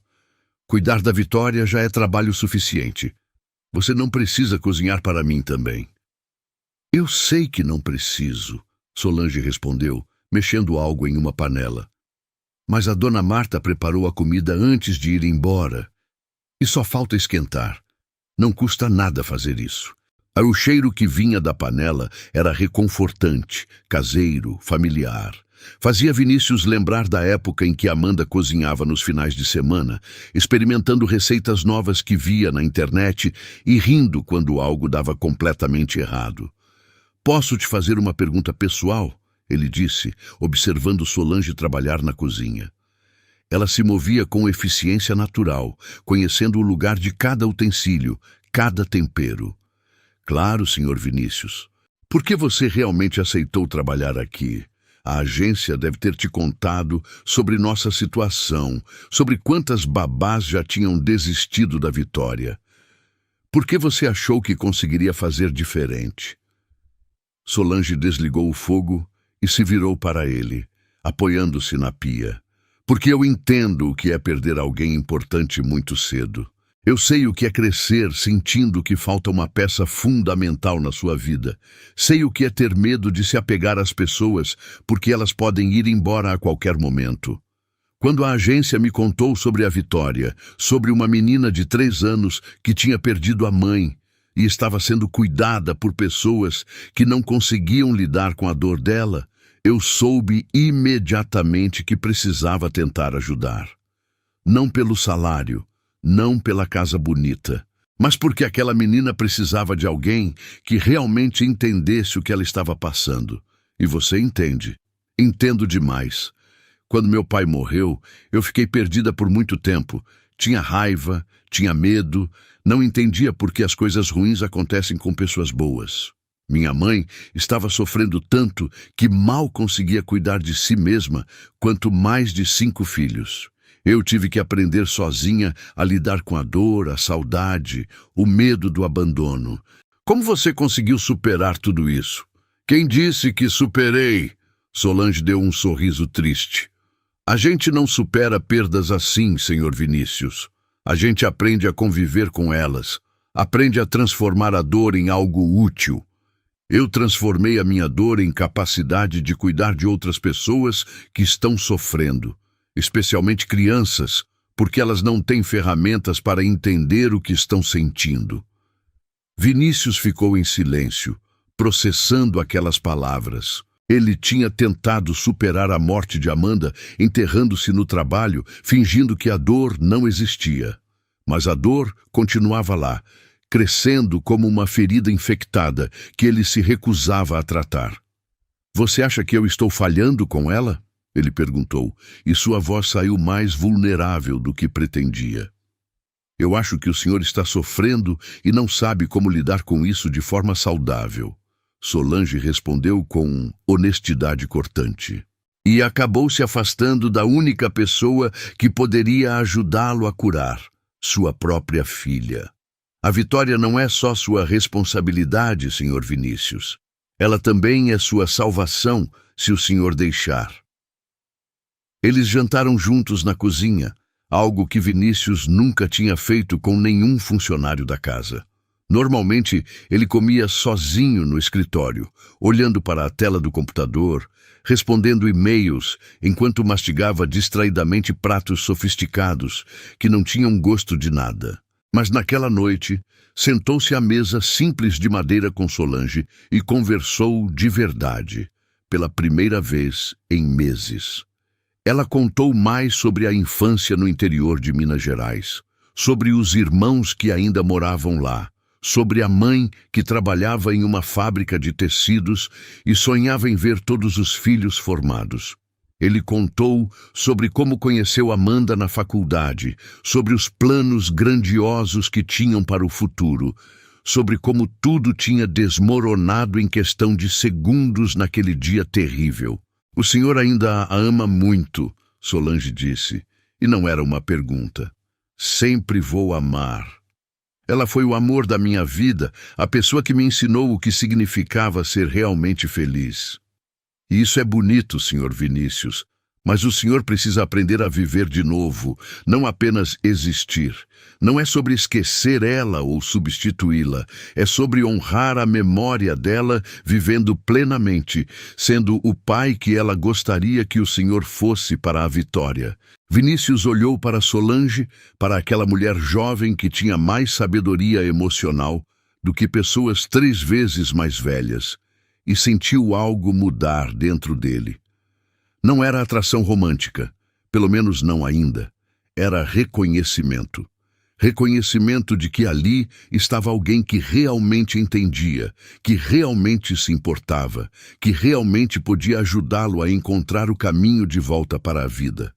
"Cuidar da Vitória já é trabalho suficiente. Você não precisa cozinhar para mim também." "Eu sei que não preciso", Solange respondeu, mexendo algo em uma panela. "Mas a dona Marta preparou a comida antes de ir embora. E só falta esquentar. Não custa nada fazer isso." O cheiro que vinha da panela era reconfortante, caseiro, familiar. Fazia Vinícius lembrar da época em que Amanda cozinhava nos finais de semana, experimentando receitas novas que via na internet e rindo quando algo dava completamente errado. "Posso te fazer uma pergunta pessoal?", ele disse, observando Solange trabalhar na cozinha. Ela se movia com eficiência natural, conhecendo o lugar de cada utensílio, cada tempero. "Claro, Sr. Vinícius. Por que você realmente aceitou trabalhar aqui? A agência deve ter te contado sobre nossa situação, sobre quantas babás já tinham desistido da Vitória. Por que você achou que conseguiria fazer diferente?" Solange desligou o fogo e se virou para ele, apoiando-se na pia. "Porque eu entendo o que é perder alguém importante muito cedo. Eu sei o que é crescer sentindo que falta uma peça fundamental na sua vida. Sei o que é ter medo de se apegar às pessoas porque elas podem ir embora a qualquer momento. Quando a agência me contou sobre a Vitória, sobre uma menina de 3 anos que tinha perdido a mãe e estava sendo cuidada por pessoas que não conseguiam lidar com a dor dela, eu soube imediatamente que precisava tentar ajudar. Não pelo salário, não pela casa bonita, mas porque aquela menina precisava de alguém que realmente entendesse o que ela estava passando. E você entende. Entendo demais. Quando meu pai morreu, eu fiquei perdida por muito tempo. Tinha raiva, tinha medo, não entendia por que as coisas ruins acontecem com pessoas boas. Minha mãe estava sofrendo tanto que mal conseguia cuidar de si mesma, quanto mais de 5 filhos. Eu tive que aprender sozinha a lidar com a dor, a saudade, o medo do abandono. Como você conseguiu superar tudo isso? Quem disse que superei? Solange deu um sorriso triste. A gente não supera perdas assim, Sr. Vinícius. A gente aprende a conviver com elas. Aprende a transformar a dor em algo útil. Eu transformei a minha dor em capacidade de cuidar de outras pessoas que estão sofrendo. Especialmente crianças, porque elas não têm ferramentas para entender o que estão sentindo. Vinícius ficou em silêncio, processando aquelas palavras. Ele tinha tentado superar a morte de Amanda, enterrando-se no trabalho, fingindo que a dor não existia. Mas a dor continuava lá, crescendo como uma ferida infectada que ele se recusava a tratar. "Você acha que eu estou falhando com ela?", ele perguntou, e sua voz saiu mais vulnerável do que pretendia. "Eu acho que o senhor está sofrendo e não sabe como lidar com isso de forma saudável", Solange respondeu com honestidade cortante. E acabou se afastando da única pessoa que poderia ajudá-lo a curar, sua própria filha. A Vitória não é só sua responsabilidade, Sr. Vinícius. Ela também é sua salvação, se o senhor deixar. Eles jantaram juntos na cozinha, algo que Vinícius nunca tinha feito com nenhum funcionário da casa. Normalmente, ele comia sozinho no escritório, olhando para a tela do computador, respondendo e-mails, enquanto mastigava distraidamente pratos sofisticados que não tinham gosto de nada. Mas naquela noite, sentou-se à mesa simples de madeira com Solange e conversou de verdade, pela primeira vez em meses. Ela contou mais sobre a infância no interior de Minas Gerais, sobre os irmãos que ainda moravam lá, sobre a mãe que trabalhava em uma fábrica de tecidos e sonhava em ver todos os filhos formados. Ele contou sobre como conheceu Amanda na faculdade, sobre os planos grandiosos que tinham para o futuro, sobre como tudo tinha desmoronado em questão de segundos naquele dia terrível. "O senhor ainda a ama muito", Solange disse, e não era uma pergunta. "Sempre vou amar. Ela foi o amor da minha vida, a pessoa que me ensinou o que significava ser realmente feliz. E isso é bonito, Sr. Vinícius, mas o senhor precisa aprender a viver de novo, não apenas existir. Não é sobre esquecer ela ou substituí-la, é sobre honrar a memória dela vivendo plenamente, sendo o pai que ela gostaria que o senhor fosse para a Vitória." Vinícius olhou para Solange, para aquela mulher jovem que tinha mais sabedoria emocional do que pessoas 3 vezes mais velhas, e sentiu algo mudar dentro dele. Não era atração romântica, pelo menos não ainda. Era reconhecimento. Reconhecimento de que ali estava alguém que realmente entendia, que realmente se importava, que realmente podia ajudá-lo a encontrar o caminho de volta para a vida.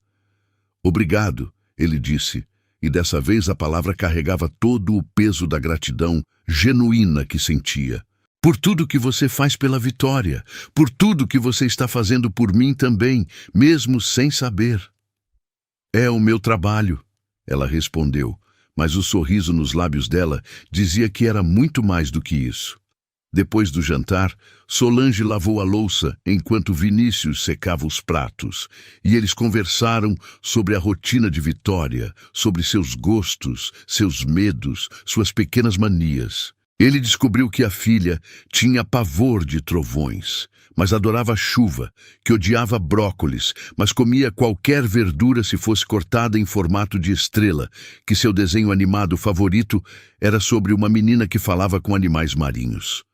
"Obrigado", ele disse, e dessa vez a palavra carregava todo o peso da gratidão genuína que sentia. "Por tudo que você faz pela Vitória, por tudo que você está fazendo por mim também, mesmo sem saber." "É o meu trabalho", ela respondeu, mas o sorriso nos lábios dela dizia que era muito mais do que isso. Depois do jantar, Solange lavou a louça enquanto Vinícius secava os pratos, e eles conversaram sobre a rotina de Vitória, sobre seus gostos, seus medos, suas pequenas manias. Ele descobriu que a filha tinha pavor de trovões, mas adorava chuva, que odiava brócolis, mas comia qualquer verdura se fosse cortada em formato de estrela, que seu desenho animado favorito era sobre uma menina que falava com animais marinhos.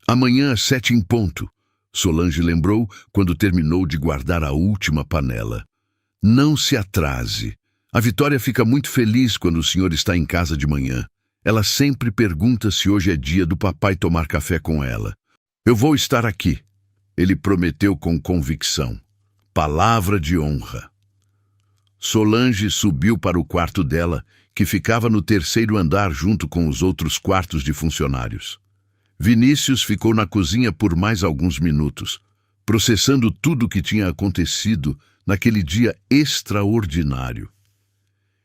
"Amanhã às 7 em ponto", Solange lembrou quando terminou de guardar a última panela. "Não se atrase. A Vitória fica muito feliz quando o senhor está em casa de manhã. Ela sempre pergunta se hoje é dia do papai tomar café com ela." "Eu vou estar aqui", ele prometeu com convicção. Palavra de honra. Solange subiu para o quarto dela, que ficava no 3º andar junto com os outros quartos de funcionários. Vinícius ficou na cozinha por mais alguns minutos, processando tudo o que tinha acontecido naquele dia extraordinário.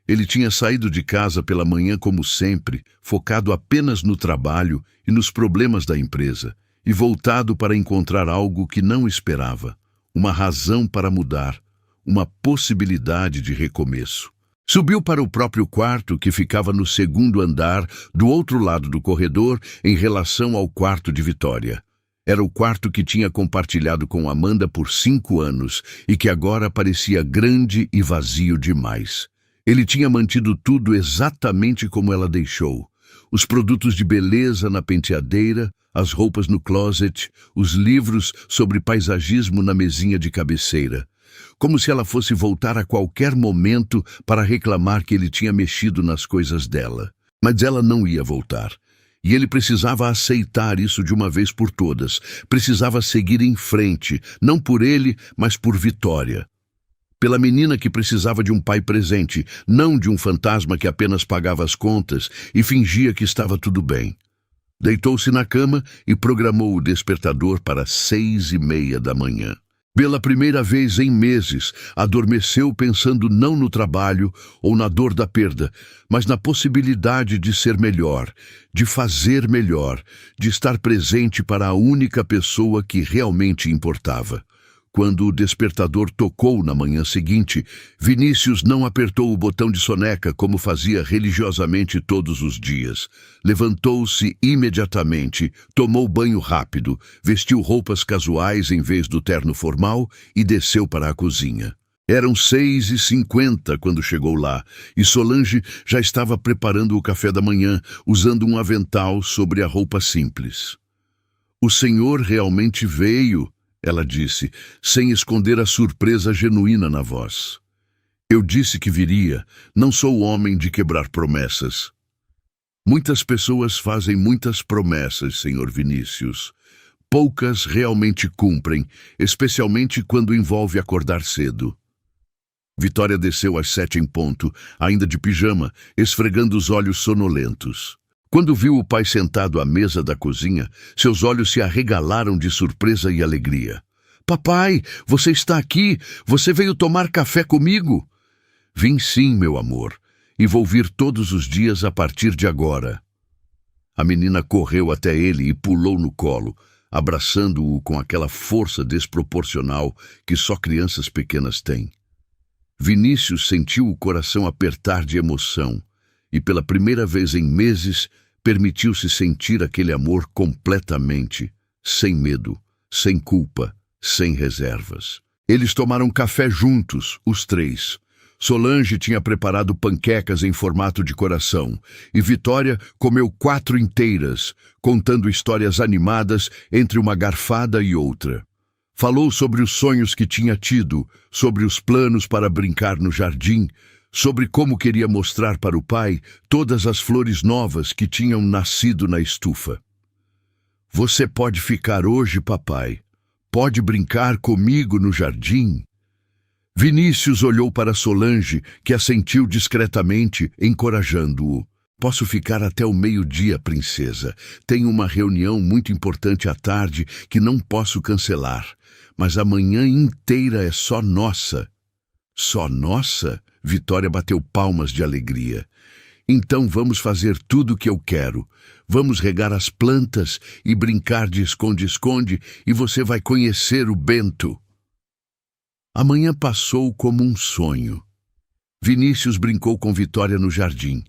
Ele tinha saído de casa pela manhã como sempre, focado apenas no trabalho e nos problemas da empresa, e voltado para encontrar algo que não esperava, uma razão para mudar, uma possibilidade de recomeço. Subiu para o próprio quarto, que ficava no 2º andar, do outro lado do corredor, em relação ao quarto de Vitória. Era o quarto que tinha compartilhado com Amanda por 5 anos e que agora parecia grande e vazio demais. Ele tinha mantido tudo exatamente como ela deixou. Os produtos de beleza na penteadeira, as roupas no closet, os livros sobre paisagismo na mesinha de cabeceira. Como se ela fosse voltar a qualquer momento para reclamar que ele tinha mexido nas coisas dela. Mas ela não ia voltar. E ele precisava aceitar isso de uma vez por todas. Precisava seguir em frente, não por ele, mas por Vitória. Pela menina que precisava de um pai presente, não de um fantasma que apenas pagava as contas e fingia que estava tudo bem. Deitou-se na cama e programou o despertador para 6:30 da manhã. Pela primeira vez em meses, adormeceu pensando não no trabalho ou na dor da perda, mas na possibilidade de ser melhor, de fazer melhor, de estar presente para a única pessoa que realmente importava. Quando o despertador tocou na manhã seguinte, Vinícius não apertou o botão de soneca como fazia religiosamente todos os dias. Levantou-se imediatamente, tomou banho rápido, vestiu roupas casuais em vez do terno formal e desceu para a cozinha. Eram 6h50 quando chegou lá, e Solange já estava preparando o café da manhã, usando um avental sobre a roupa simples. "O senhor realmente veio", ela disse, sem esconder a surpresa genuína na voz. "Eu disse que viria, não sou homem de quebrar promessas." "Muitas pessoas fazem muitas promessas, senhor Vinícius. Poucas realmente cumprem, especialmente quando envolve acordar cedo." Vitória desceu às 7 em ponto, ainda de pijama, esfregando os olhos sonolentos. Quando viu o pai sentado à mesa da cozinha, seus olhos se arregalaram de surpresa e alegria. "Papai, você está aqui? Você veio tomar café comigo?" "Vim sim, meu amor, e vou vir todos os dias a partir de agora." A menina correu até ele e pulou no colo, abraçando-o com aquela força desproporcional que só crianças pequenas têm. Vinícius sentiu o coração apertar de emoção e, pela primeira vez em meses, permitiu-se sentir aquele amor completamente, sem medo, sem culpa, sem reservas. Eles tomaram café juntos, os três. Solange tinha preparado panquecas em formato de coração e Vitória comeu 4 inteiras, contando histórias animadas entre uma garfada e outra. Falou sobre os sonhos que tinha tido, sobre os planos para brincar no jardim, sobre como queria mostrar para o pai todas as flores novas que tinham nascido na estufa. "Você pode ficar hoje, papai. Pode brincar comigo no jardim." Vinícius olhou para Solange, que assentiu discretamente, encorajando-o. "Posso ficar até o meio-dia, princesa. Tenho uma reunião muito importante à tarde que não posso cancelar. Mas a manhã inteira é só nossa." "Só nossa?" Vitória bateu palmas de alegria. "Então vamos fazer tudo o que eu quero. Vamos regar as plantas e brincar de esconde-esconde e você vai conhecer o Bento." A manhã passou como um sonho. Vinícius brincou com Vitória no jardim.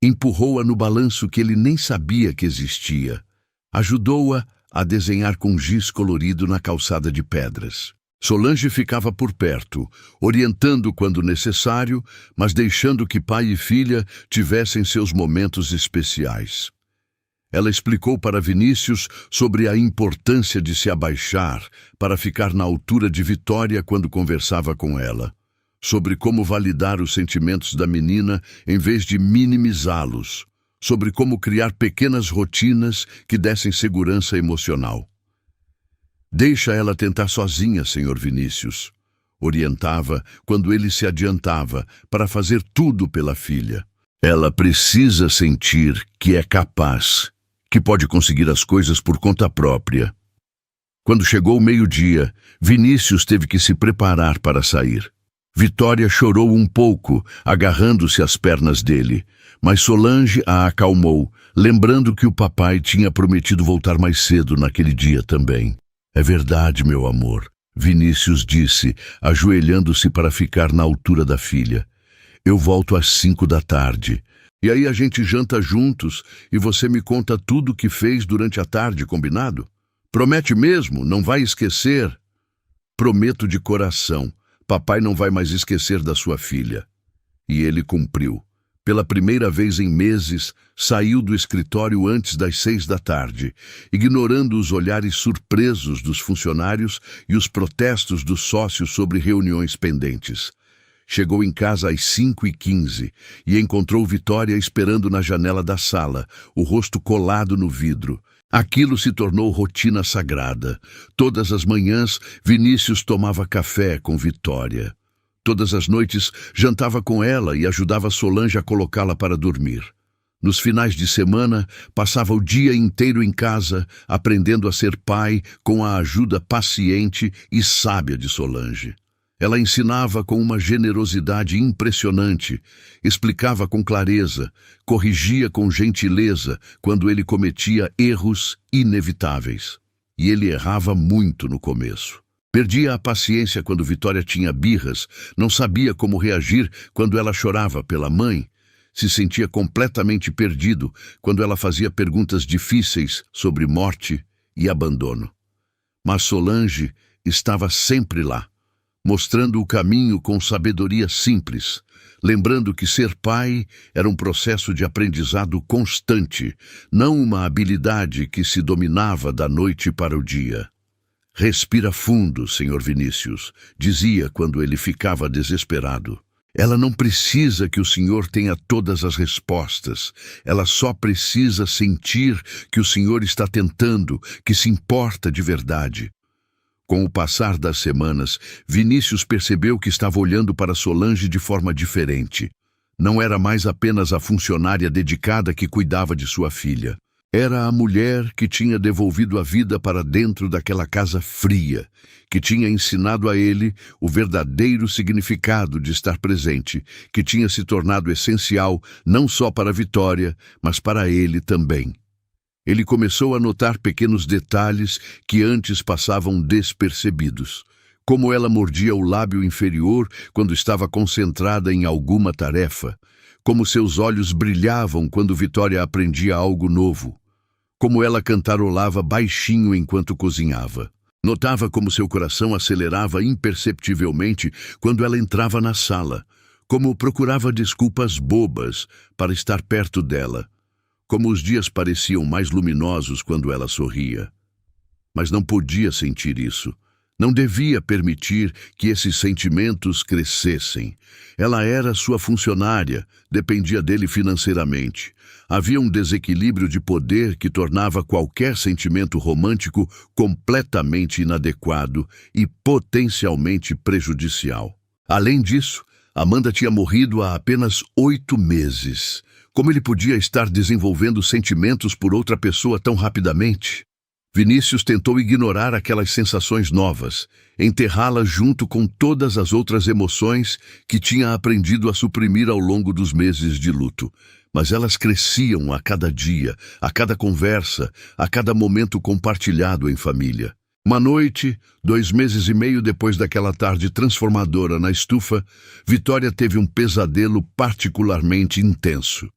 Empurrou-a no balanço que ele nem sabia que existia. Ajudou-a a desenhar com giz colorido na calçada de pedras. Solange ficava por perto, orientando quando necessário, mas deixando que pai e filha tivessem seus momentos especiais. Ela explicou para Vinícius sobre a importância de se abaixar para ficar na altura de Vitória quando conversava com ela, sobre como validar os sentimentos da menina em vez de minimizá-los, sobre como criar pequenas rotinas que dessem segurança emocional. "Deixa ela tentar sozinha, senhor Vinícius", orientava quando ele se adiantava para fazer tudo pela filha. "Ela precisa sentir que é capaz, que pode conseguir as coisas por conta própria." Quando chegou o meio-dia, Vinícius teve que se preparar para sair. Vitória chorou um pouco, agarrando-se às pernas dele, mas Solange a acalmou, lembrando que o papai tinha prometido voltar mais cedo naquele dia também. "É verdade, meu amor", Vinícius disse, ajoelhando-se para ficar na altura da filha. "Eu volto às 5 da tarde. E aí a gente janta juntos e você me conta tudo o que fez durante a tarde, combinado? Promete mesmo? Não vai esquecer?" "Prometo de coração. Papai não vai mais esquecer da sua filha." E ele cumpriu. Pela primeira vez em meses, saiu do escritório antes das 6 da tarde, ignorando os olhares surpresos dos funcionários e os protestos dos sócios sobre reuniões pendentes. Chegou em casa às 5h15 e encontrou Vitória esperando na janela da sala, o rosto colado no vidro. Aquilo se tornou rotina sagrada. Todas as manhãs, Vinícius tomava café com Vitória. Todas as noites, jantava com ela e ajudava Solange a colocá-la para dormir. Nos finais de semana, passava o dia inteiro em casa, aprendendo a ser pai com a ajuda paciente e sábia de Solange. Ela ensinava com uma generosidade impressionante, explicava com clareza, corrigia com gentileza quando ele cometia erros inevitáveis. E ele errava muito no começo. Perdia a paciência quando Vitória tinha birras, não sabia como reagir quando ela chorava pela mãe, se sentia completamente perdido quando ela fazia perguntas difíceis sobre morte e abandono. Mas Solange estava sempre lá, mostrando o caminho com sabedoria simples, lembrando que ser pai era um processo de aprendizado constante, não uma habilidade que se dominava da noite para o dia. Respira fundo, Sr. Vinícius, dizia quando ele ficava desesperado. Ela não precisa que o senhor tenha todas as respostas. Ela só precisa sentir que o senhor está tentando, que se importa de verdade. Com o passar das semanas, Vinícius percebeu que estava olhando para Solange de forma diferente. Não era mais apenas a funcionária dedicada que cuidava de sua filha. Era a mulher que tinha devolvido a vida para dentro daquela casa fria, que tinha ensinado a ele o verdadeiro significado de estar presente, que tinha se tornado essencial não só para Vitória, mas para ele também. Ele começou a notar pequenos detalhes que antes passavam despercebidos, como ela mordia o lábio inferior quando estava concentrada em alguma tarefa, como seus olhos brilhavam quando Vitória aprendia algo novo, como ela cantarolava baixinho enquanto cozinhava. Notava como seu coração acelerava imperceptivelmente quando ela entrava na sala, como procurava desculpas bobas para estar perto dela, como os dias pareciam mais luminosos quando ela sorria. Mas não podia sentir isso. Não devia permitir que esses sentimentos crescessem. Ela era sua funcionária, dependia dele financeiramente. Havia um desequilíbrio de poder que tornava qualquer sentimento romântico completamente inadequado e potencialmente prejudicial. Além disso, Amanda tinha morrido há apenas 8 meses. Como ele podia estar desenvolvendo sentimentos por outra pessoa tão rapidamente? Vinícius tentou ignorar aquelas sensações novas, enterrá-las junto com todas as outras emoções que tinha aprendido a suprimir ao longo dos meses de luto. Mas elas cresciam a cada dia, a cada conversa, a cada momento compartilhado em família. Uma noite, 2 meses e meio depois daquela tarde transformadora na estufa, Vitória teve um pesadelo particularmente intenso.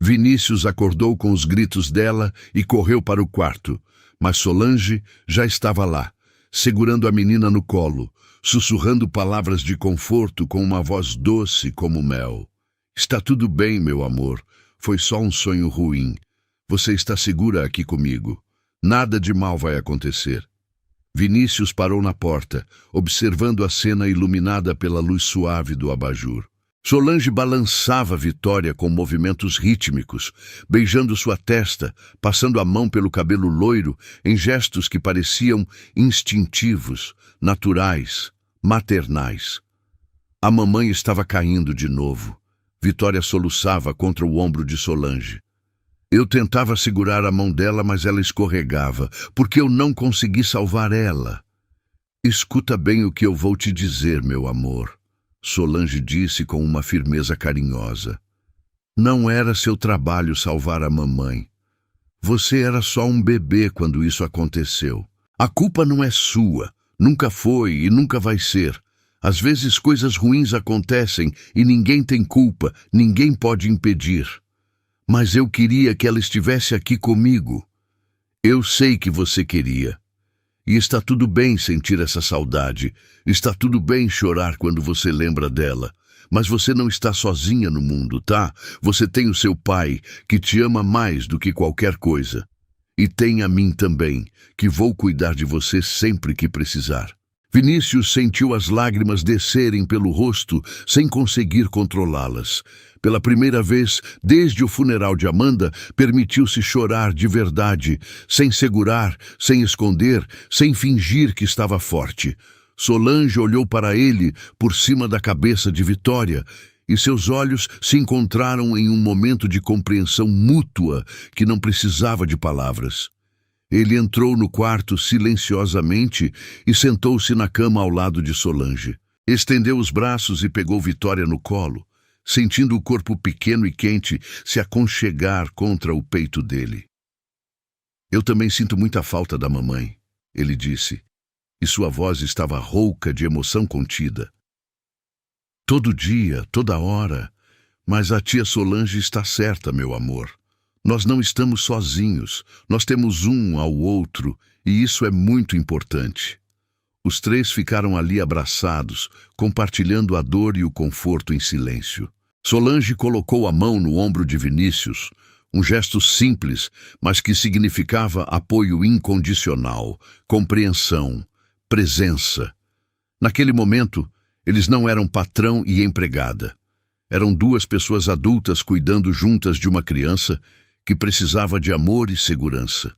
Vinícius acordou com os gritos dela e correu para o quarto. Mas Solange já estava lá, segurando a menina no colo, sussurrando palavras de conforto com uma voz doce como mel. Está tudo bem, meu amor. Foi só um sonho ruim. Você está segura aqui comigo. Nada de mal vai acontecer. Vinícius parou na porta, observando a cena iluminada pela luz suave do abajur. Solange balançava Vitória com movimentos rítmicos, beijando sua testa, passando a mão pelo cabelo loiro em gestos que pareciam instintivos, naturais, maternais. A mamãe estava caindo de novo. Vitória soluçava contra o ombro de Solange. Eu tentava segurar a mão dela, mas ela escorregava, porque eu não consegui salvar ela. Escuta bem o que eu vou te dizer, meu amor. Solange disse com uma firmeza carinhosa. Não era seu trabalho salvar a mamãe. Você era só um bebê quando isso aconteceu. A culpa não é sua, nunca foi e nunca vai ser. Às vezes coisas ruins acontecem e ninguém tem culpa, ninguém pode impedir. Mas eu queria que ela estivesse aqui comigo. Eu sei que você queria. E está tudo bem sentir essa saudade. Está tudo bem chorar quando você lembra dela. Mas você não está sozinha no mundo, tá? Você tem o seu pai, que te ama mais do que qualquer coisa. E tem a mim também, que vou cuidar de você sempre que precisar. Vinícius sentiu as lágrimas descerem pelo rosto sem conseguir controlá-las. Pela primeira vez, desde o funeral de Amanda, permitiu-se chorar de verdade, sem segurar, sem esconder, sem fingir que estava forte. Solange olhou para ele por cima da cabeça de Vitória e seus olhos se encontraram em um momento de compreensão mútua que não precisava de palavras. Ele entrou no quarto silenciosamente e sentou-se na cama ao lado de Solange. Estendeu os braços e pegou Vitória no colo, sentindo o corpo pequeno e quente se aconchegar contra o peito dele. Eu também sinto muita falta da mamãe, ele disse. e sua voz estava rouca de emoção contida. Todo dia, toda hora. Mas a tia Solange está certa, meu amor. Nós não estamos sozinhos. Nós temos um ao outro, e isso é muito importante. Os três ficaram ali abraçados, compartilhando a dor e o conforto em silêncio. Solange colocou a mão no ombro de Vinícius, um gesto simples, mas que significava apoio incondicional, compreensão, presença. Naquele momento, eles não eram patrão e empregada. Eram duas pessoas adultas cuidando juntas de uma criança que precisava de amor e segurança.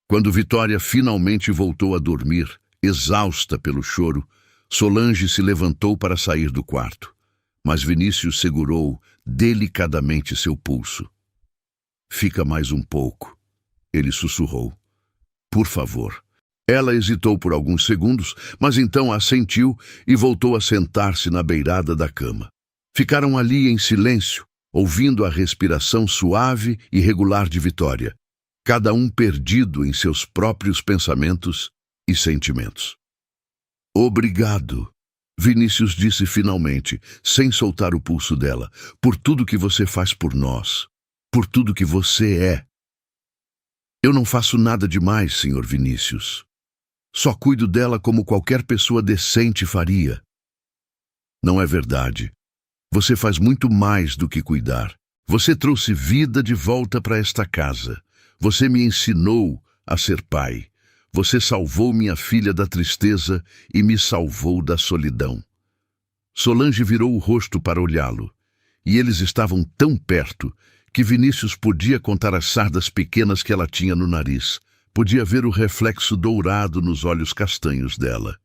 Quando Vitória finalmente voltou a dormir, exausta pelo choro, Solange se levantou para sair do quarto, mas Vinícius segurou delicadamente seu pulso. "Fica mais um pouco", ele sussurrou. "Por favor." Ela hesitou por alguns segundos, mas então assentiu e voltou a sentar-se na beirada da cama. Ficaram ali em silêncio, ouvindo a respiração suave e regular de Vitória, cada um perdido em seus próprios pensamentos e sentimentos. "Obrigado", Vinícius disse finalmente, sem soltar o pulso dela, "por tudo que você faz por nós, por tudo que você é." "Eu não faço nada demais, Sr. Vinícius. Só cuido dela como qualquer pessoa decente faria." "Não é verdade. Você faz muito mais do que cuidar. Você trouxe vida de volta para esta casa. Você me ensinou a ser pai. Você salvou minha filha da tristeza e me salvou da solidão." Solange virou o rosto para olhá-lo, e eles estavam tão perto que Vinícius podia contar as sardas pequenas que ela tinha no nariz. Podia ver o reflexo dourado nos olhos castanhos dela.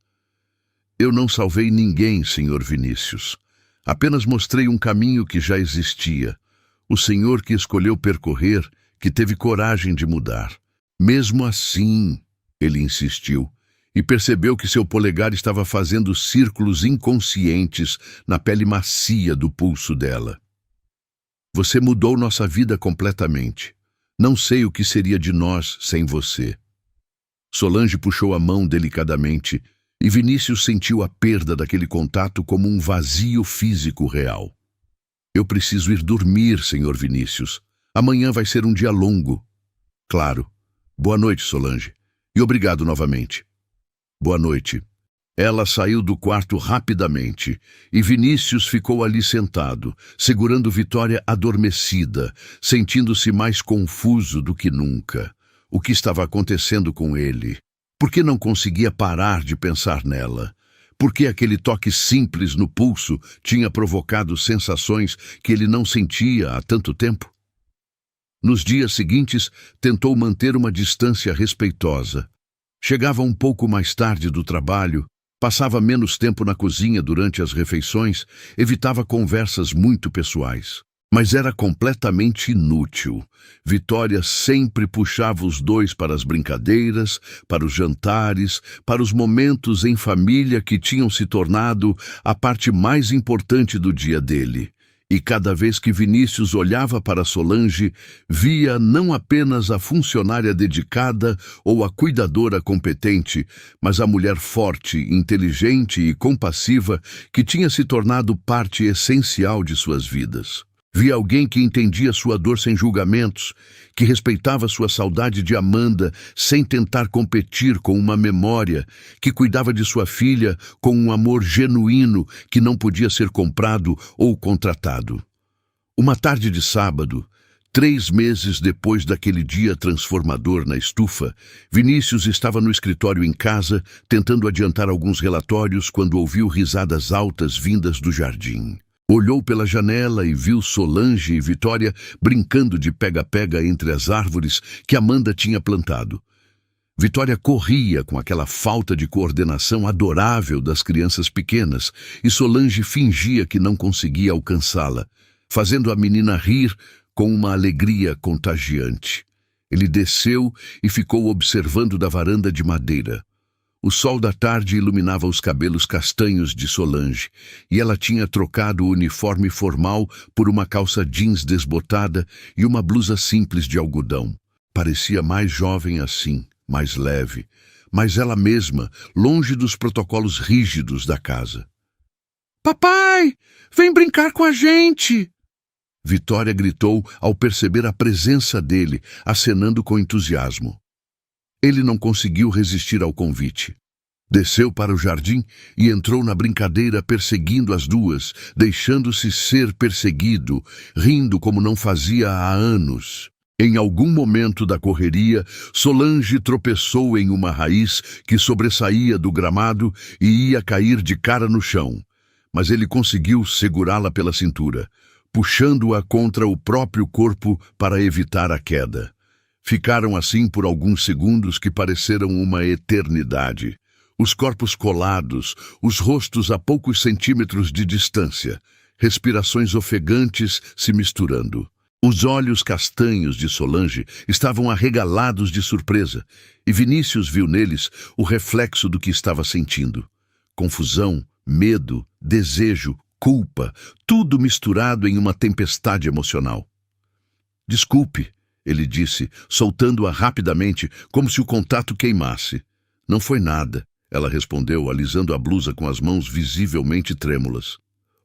"Eu não salvei ninguém, Sr. Vinícius. Apenas mostrei um caminho que já existia. O senhor que escolheu percorrer, que teve coragem de mudar." "Mesmo assim", ele insistiu, e percebeu que seu polegar estava fazendo círculos inconscientes na pele macia do pulso dela. "Você mudou nossa vida completamente. Não sei o que seria de nós sem você." Solange puxou a mão delicadamente, e Vinícius sentiu a perda daquele contato como um vazio físico real. "Eu preciso ir dormir, Sr. Vinícius. Amanhã vai ser um dia longo." "Claro. Boa noite, Solange. E obrigado novamente." "Boa noite." Ela saiu do quarto rapidamente, e Vinícius ficou ali sentado, segurando Vitória adormecida, sentindo-se mais confuso do que nunca. O que estava acontecendo com ele? Por que não conseguia parar de pensar nela? Por que aquele toque simples no pulso tinha provocado sensações que ele não sentia há tanto tempo? Nos dias seguintes, tentou manter uma distância respeitosa. Chegava um pouco mais tarde do trabalho, passava menos tempo na cozinha durante as refeições, evitava conversas muito pessoais. Mas era completamente inútil. Vitória sempre puxava os dois para as brincadeiras, para os jantares, para os momentos em família que tinham se tornado a parte mais importante do dia dele. E cada vez que Vinícius olhava para Solange, via não apenas a funcionária dedicada ou a cuidadora competente, mas a mulher forte, inteligente e compassiva que tinha se tornado parte essencial de suas vidas. Via alguém que entendia sua dor sem julgamentos, que respeitava sua saudade de Amanda sem tentar competir com uma memória, que cuidava de sua filha com um amor genuíno que não podia ser comprado ou contratado. Uma tarde de sábado, 3 meses depois daquele dia transformador na estufa, Vinícius estava no escritório em casa, tentando adiantar alguns relatórios quando ouviu risadas altas vindas do jardim. Olhou pela janela e viu Solange e Vitória brincando de pega-pega entre as árvores que Amanda tinha plantado. Vitória corria com aquela falta de coordenação adorável das crianças pequenas e Solange fingia que não conseguia alcançá-la, fazendo a menina rir com uma alegria contagiante. Ele desceu e ficou observando da varanda de madeira. O sol da tarde iluminava os cabelos castanhos de Solange, e ela tinha trocado o uniforme formal por uma calça jeans desbotada e uma blusa simples de algodão. Parecia mais jovem assim, mais leve, mas ela mesma, longe dos protocolos rígidos da casa. Papai, vem brincar com a gente! Vitória gritou ao perceber a presença dele, acenando com entusiasmo. Ele não conseguiu resistir ao convite. Desceu para o jardim e entrou na brincadeira perseguindo as duas, deixando-se ser perseguido, rindo como não fazia há anos. Em algum momento da correria, Solange tropeçou em uma raiz que sobressaía do gramado e ia cair de cara no chão. Mas ele conseguiu segurá-la pela cintura, puxando-a contra o próprio corpo para evitar a queda. Ficaram assim por alguns segundos que pareceram uma eternidade. Os corpos colados, os rostos a poucos centímetros de distância, respirações ofegantes se misturando. Os olhos castanhos de Solange estavam arregalados de surpresa, e Vinícius viu neles o reflexo do que estava sentindo. Confusão, medo, desejo, culpa, tudo misturado em uma tempestade emocional. Desculpe, ele disse, soltando-a rapidamente, como se o contato queimasse. Não foi nada, ela respondeu, alisando a blusa com as mãos visivelmente trêmulas.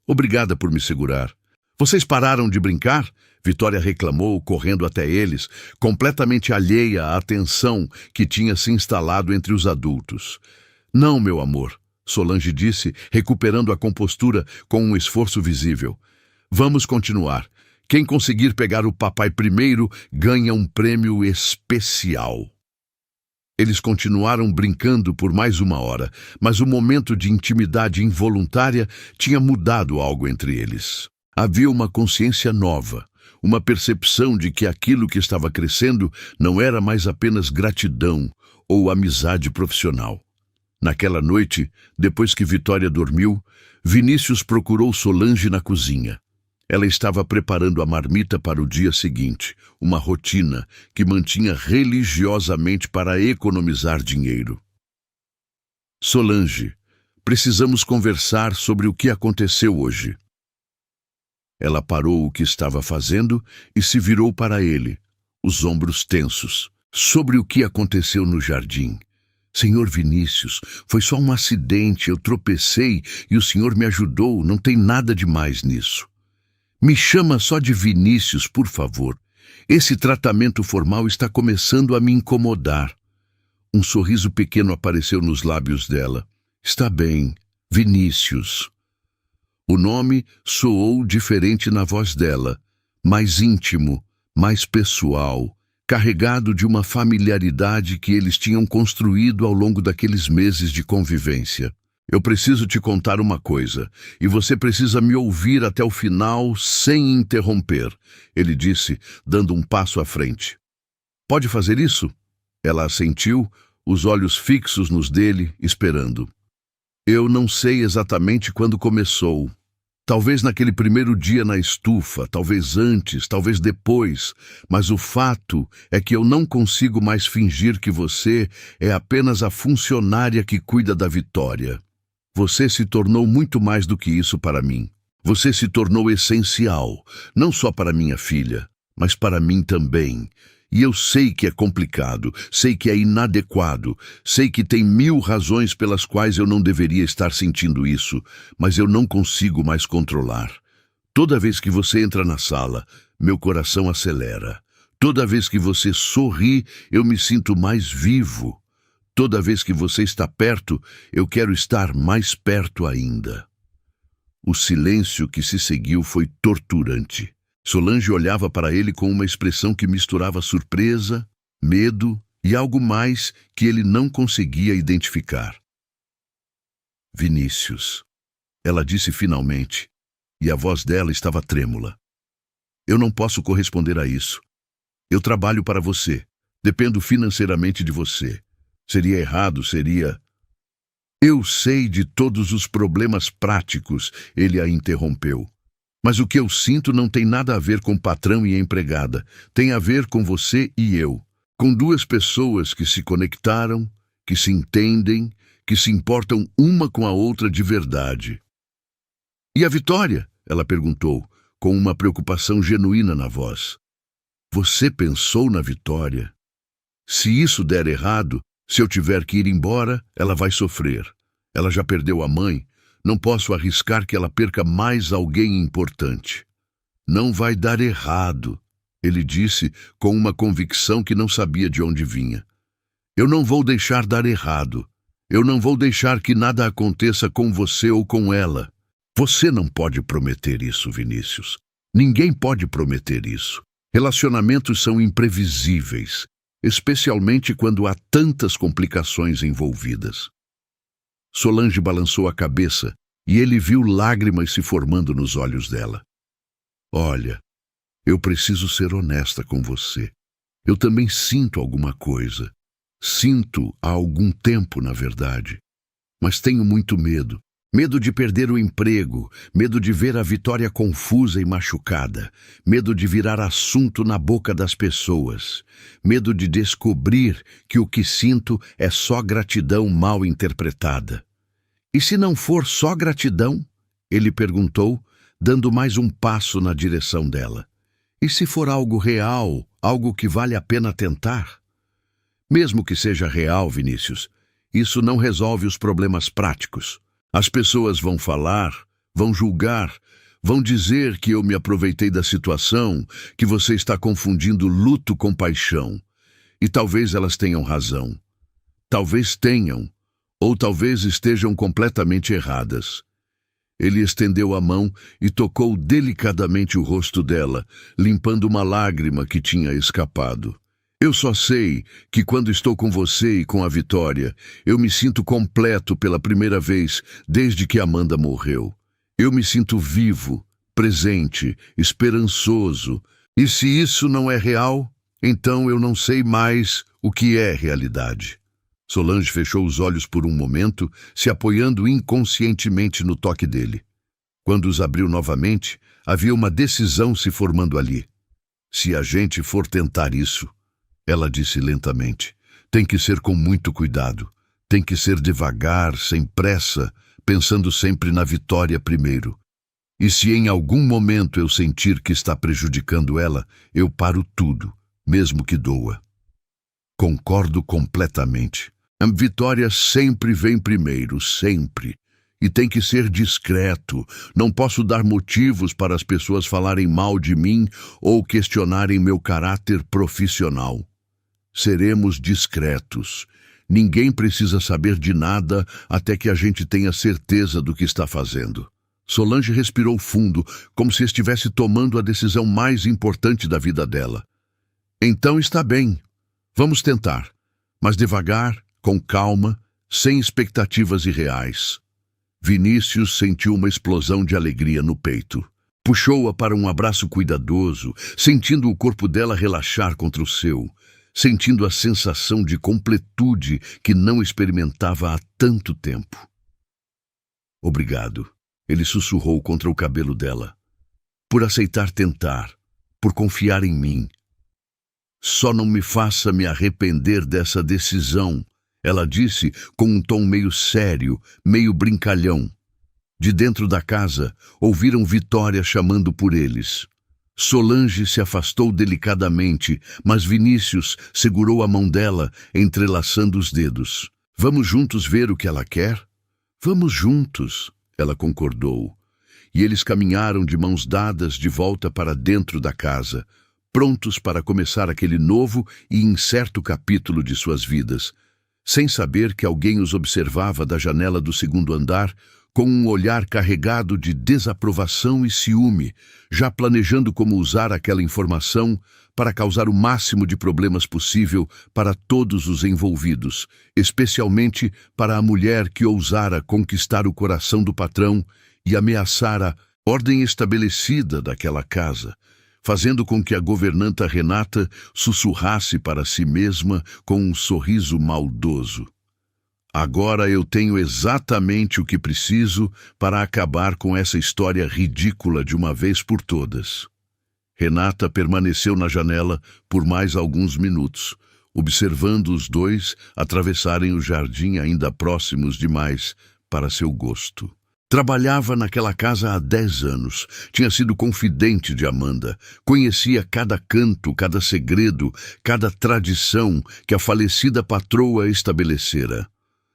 Obrigada por me segurar. Vocês pararam de brincar? Vitória reclamou, correndo até eles, completamente alheia à tensão que tinha se instalado entre os adultos. Não, meu amor, Solange disse, recuperando a compostura com um esforço visível. Vamos continuar. Quem conseguir pegar o papai primeiro ganha um prêmio especial. Eles continuaram brincando por mais uma hora, mas o momento de intimidade involuntária tinha mudado algo entre eles. Havia uma consciência nova, uma percepção de que aquilo que estava crescendo não era mais apenas gratidão ou amizade profissional. Naquela noite, depois que Vitória dormiu, Vinícius procurou Solange na cozinha. Ela estava preparando a marmita para o dia seguinte, uma rotina que mantinha religiosamente para economizar dinheiro. Solange, precisamos conversar sobre o que aconteceu hoje. Ela parou o que estava fazendo e se virou para ele, os ombros tensos. Sobre o que aconteceu no jardim. Senhor Vinícius, foi só um acidente, eu tropecei e o senhor me ajudou, não tem nada de mais nisso. Me chama só de Vinícius, por favor. Esse tratamento formal está começando a me incomodar. Um sorriso pequeno apareceu nos lábios dela. Está bem, Vinícius. O nome soou diferente na voz dela, mais íntimo, mais pessoal, carregado de uma familiaridade que eles tinham construído ao longo daqueles meses de convivência. Eu preciso te contar uma coisa, e você precisa me ouvir até o final sem interromper, ele disse, dando um passo à frente. Pode fazer isso? Ela assentiu, os olhos fixos nos dele, esperando. Eu não sei exatamente quando começou. Talvez naquele primeiro dia na estufa, talvez antes, talvez depois, mas o fato é que eu não consigo mais fingir que você é apenas a funcionária que cuida da Vitória. Você se tornou muito mais do que isso para mim. Você se tornou essencial, não só para minha filha, mas para mim também. E eu sei que é complicado, sei que é inadequado, sei que tem 1000 razões pelas quais eu não deveria estar sentindo isso, mas eu não consigo mais controlar. Toda vez que você entra na sala, meu coração acelera. Toda vez que você sorri, eu me sinto mais vivo. Toda vez que você está perto, eu quero estar mais perto ainda. O silêncio que se seguiu foi torturante. Solange olhava para ele com uma expressão que misturava surpresa, medo e algo mais que ele não conseguia identificar. Vinícius, ela disse finalmente, e a voz dela estava trêmula. Eu não posso corresponder a isso. Eu trabalho para você, dependo financeiramente de você. Seria errado, seria... Eu sei de todos os problemas práticos, ele a interrompeu. Mas o que eu sinto não tem nada a ver com patrão e empregada. Tem a ver com você e eu. Com duas pessoas que se conectaram, que se entendem, que se importam uma com a outra de verdade. E a Vitória? Ela perguntou, com uma preocupação genuína na voz. Você pensou na Vitória? Se isso der errado, Se eu tiver que ir embora, ela vai sofrer. Ela já perdeu a mãe. Não posso arriscar que ela perca mais alguém importante. Não vai dar errado, ele disse com uma convicção que não sabia de onde vinha. Eu não vou deixar dar errado. Eu não vou deixar que nada aconteça com você ou com ela. Você não pode prometer isso, Vinícius. Ninguém pode prometer isso. Relacionamentos são imprevisíveis, especialmente quando há tantas complicações envolvidas. Solange balançou a cabeça e ele viu lágrimas se formando nos olhos dela. Olha, eu preciso ser honesta com você. Eu também sinto alguma coisa. Sinto há algum tempo, na verdade. Mas tenho muito medo. Medo de perder o emprego, medo de ver a Vitória confusa e machucada, medo de virar assunto na boca das pessoas, medo de descobrir que o que sinto é só gratidão mal interpretada. E se não for só gratidão? Ele perguntou, dando mais um passo na direção dela. E se for algo real, algo que vale a pena tentar? Mesmo que seja real, Vinícius, isso não resolve os problemas práticos. As pessoas vão falar, vão julgar, vão dizer que eu me aproveitei da situação, que você está confundindo luto com paixão. E talvez elas tenham razão. Talvez tenham, ou talvez estejam completamente erradas. Ele estendeu a mão e tocou delicadamente o rosto dela, limpando uma lágrima que tinha escapado. Eu só sei que quando estou com você e com a Vitória, eu me sinto completo pela primeira vez desde que Amanda morreu. Eu me sinto vivo, presente, esperançoso. E se isso não é real, então eu não sei mais o que é realidade. Solange fechou os olhos por um momento, se apoiando inconscientemente no toque dele. Quando os abriu novamente, havia uma decisão se formando ali. Se a gente for tentar isso, ela disse lentamente, tem que ser com muito cuidado, tem que ser devagar, sem pressa, pensando sempre na Vitória primeiro. E se em algum momento eu sentir que está prejudicando ela, eu paro tudo, mesmo que doa. Concordo completamente. A Vitória sempre vem primeiro, sempre. E tem que ser discreto. Não posso dar motivos para as pessoas falarem mal de mim ou questionarem meu caráter profissional. Seremos discretos. Ninguém precisa saber de nada até que a gente tenha certeza do que está fazendo. Solange respirou fundo, como se estivesse tomando a decisão mais importante da vida dela. Então está bem. Vamos tentar. Mas devagar, com calma, sem expectativas irreais. Vinícius sentiu uma explosão de alegria no peito. Puxou-a para um abraço cuidadoso, sentindo o corpo dela relaxar contra o seu, sentindo a sensação de completude que não experimentava há tanto tempo. Obrigado, ele sussurrou contra o cabelo dela, por aceitar tentar, por confiar em mim. Só não me faça me arrepender dessa decisão, ela disse com um tom meio sério, meio brincalhão. De dentro da casa, ouviram Vitória chamando por eles. Solange se afastou delicadamente, mas Vinícius segurou a mão dela, entrelaçando os dedos. Vamos juntos ver o que ela quer? Vamos juntos, ela concordou. E eles caminharam de mãos dadas de volta para dentro da casa, prontos para começar aquele novo e incerto capítulo de suas vidas, sem saber que alguém os observava da janela do segundo andar, com um olhar carregado de desaprovação e ciúme, já planejando como usar aquela informação para causar o máximo de problemas possível para todos os envolvidos, especialmente para a mulher que ousara conquistar o coração do patrão e ameaçar a ordem estabelecida daquela casa, fazendo com que a governanta Renata sussurrasse para si mesma com um sorriso maldoso. Agora eu tenho exatamente o que preciso para acabar com essa história ridícula de uma vez por todas. Renata permaneceu na janela por mais alguns minutos, observando os dois atravessarem o jardim ainda próximos demais para seu gosto. Trabalhava naquela casa há 10 anos. Tinha sido confidente de Amanda. Conhecia cada canto, cada segredo, cada tradição que a falecida patroa estabelecera.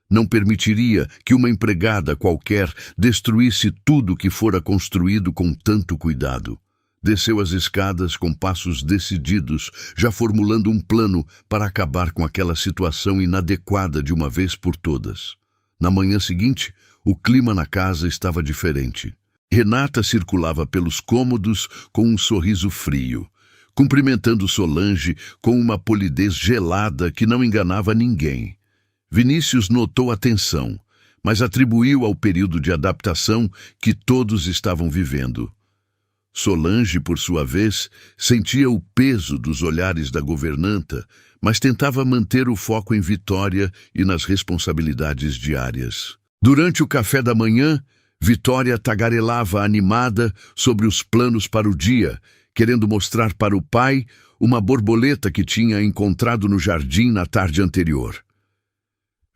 Não permitiria que uma empregada qualquer destruísse tudo que fora construído com tanto cuidado. Desceu as escadas com passos decididos, já formulando um plano para acabar com aquela situação inadequada de uma vez por todas. Na manhã seguinte, o clima na casa estava diferente. Renata circulava pelos cômodos com um sorriso frio, cumprimentando Solange com uma polidez gelada que não enganava ninguém. Vinícius notou a tensão, mas atribuiu ao período de adaptação que todos estavam vivendo. Solange, por sua vez, sentia o peso dos olhares da governanta, mas tentava manter o foco em Vitória e nas responsabilidades diárias. Durante o café da manhã, Vitória tagarelava animada sobre os planos para o dia, querendo mostrar para o pai uma borboleta que tinha encontrado no jardim na tarde anterior.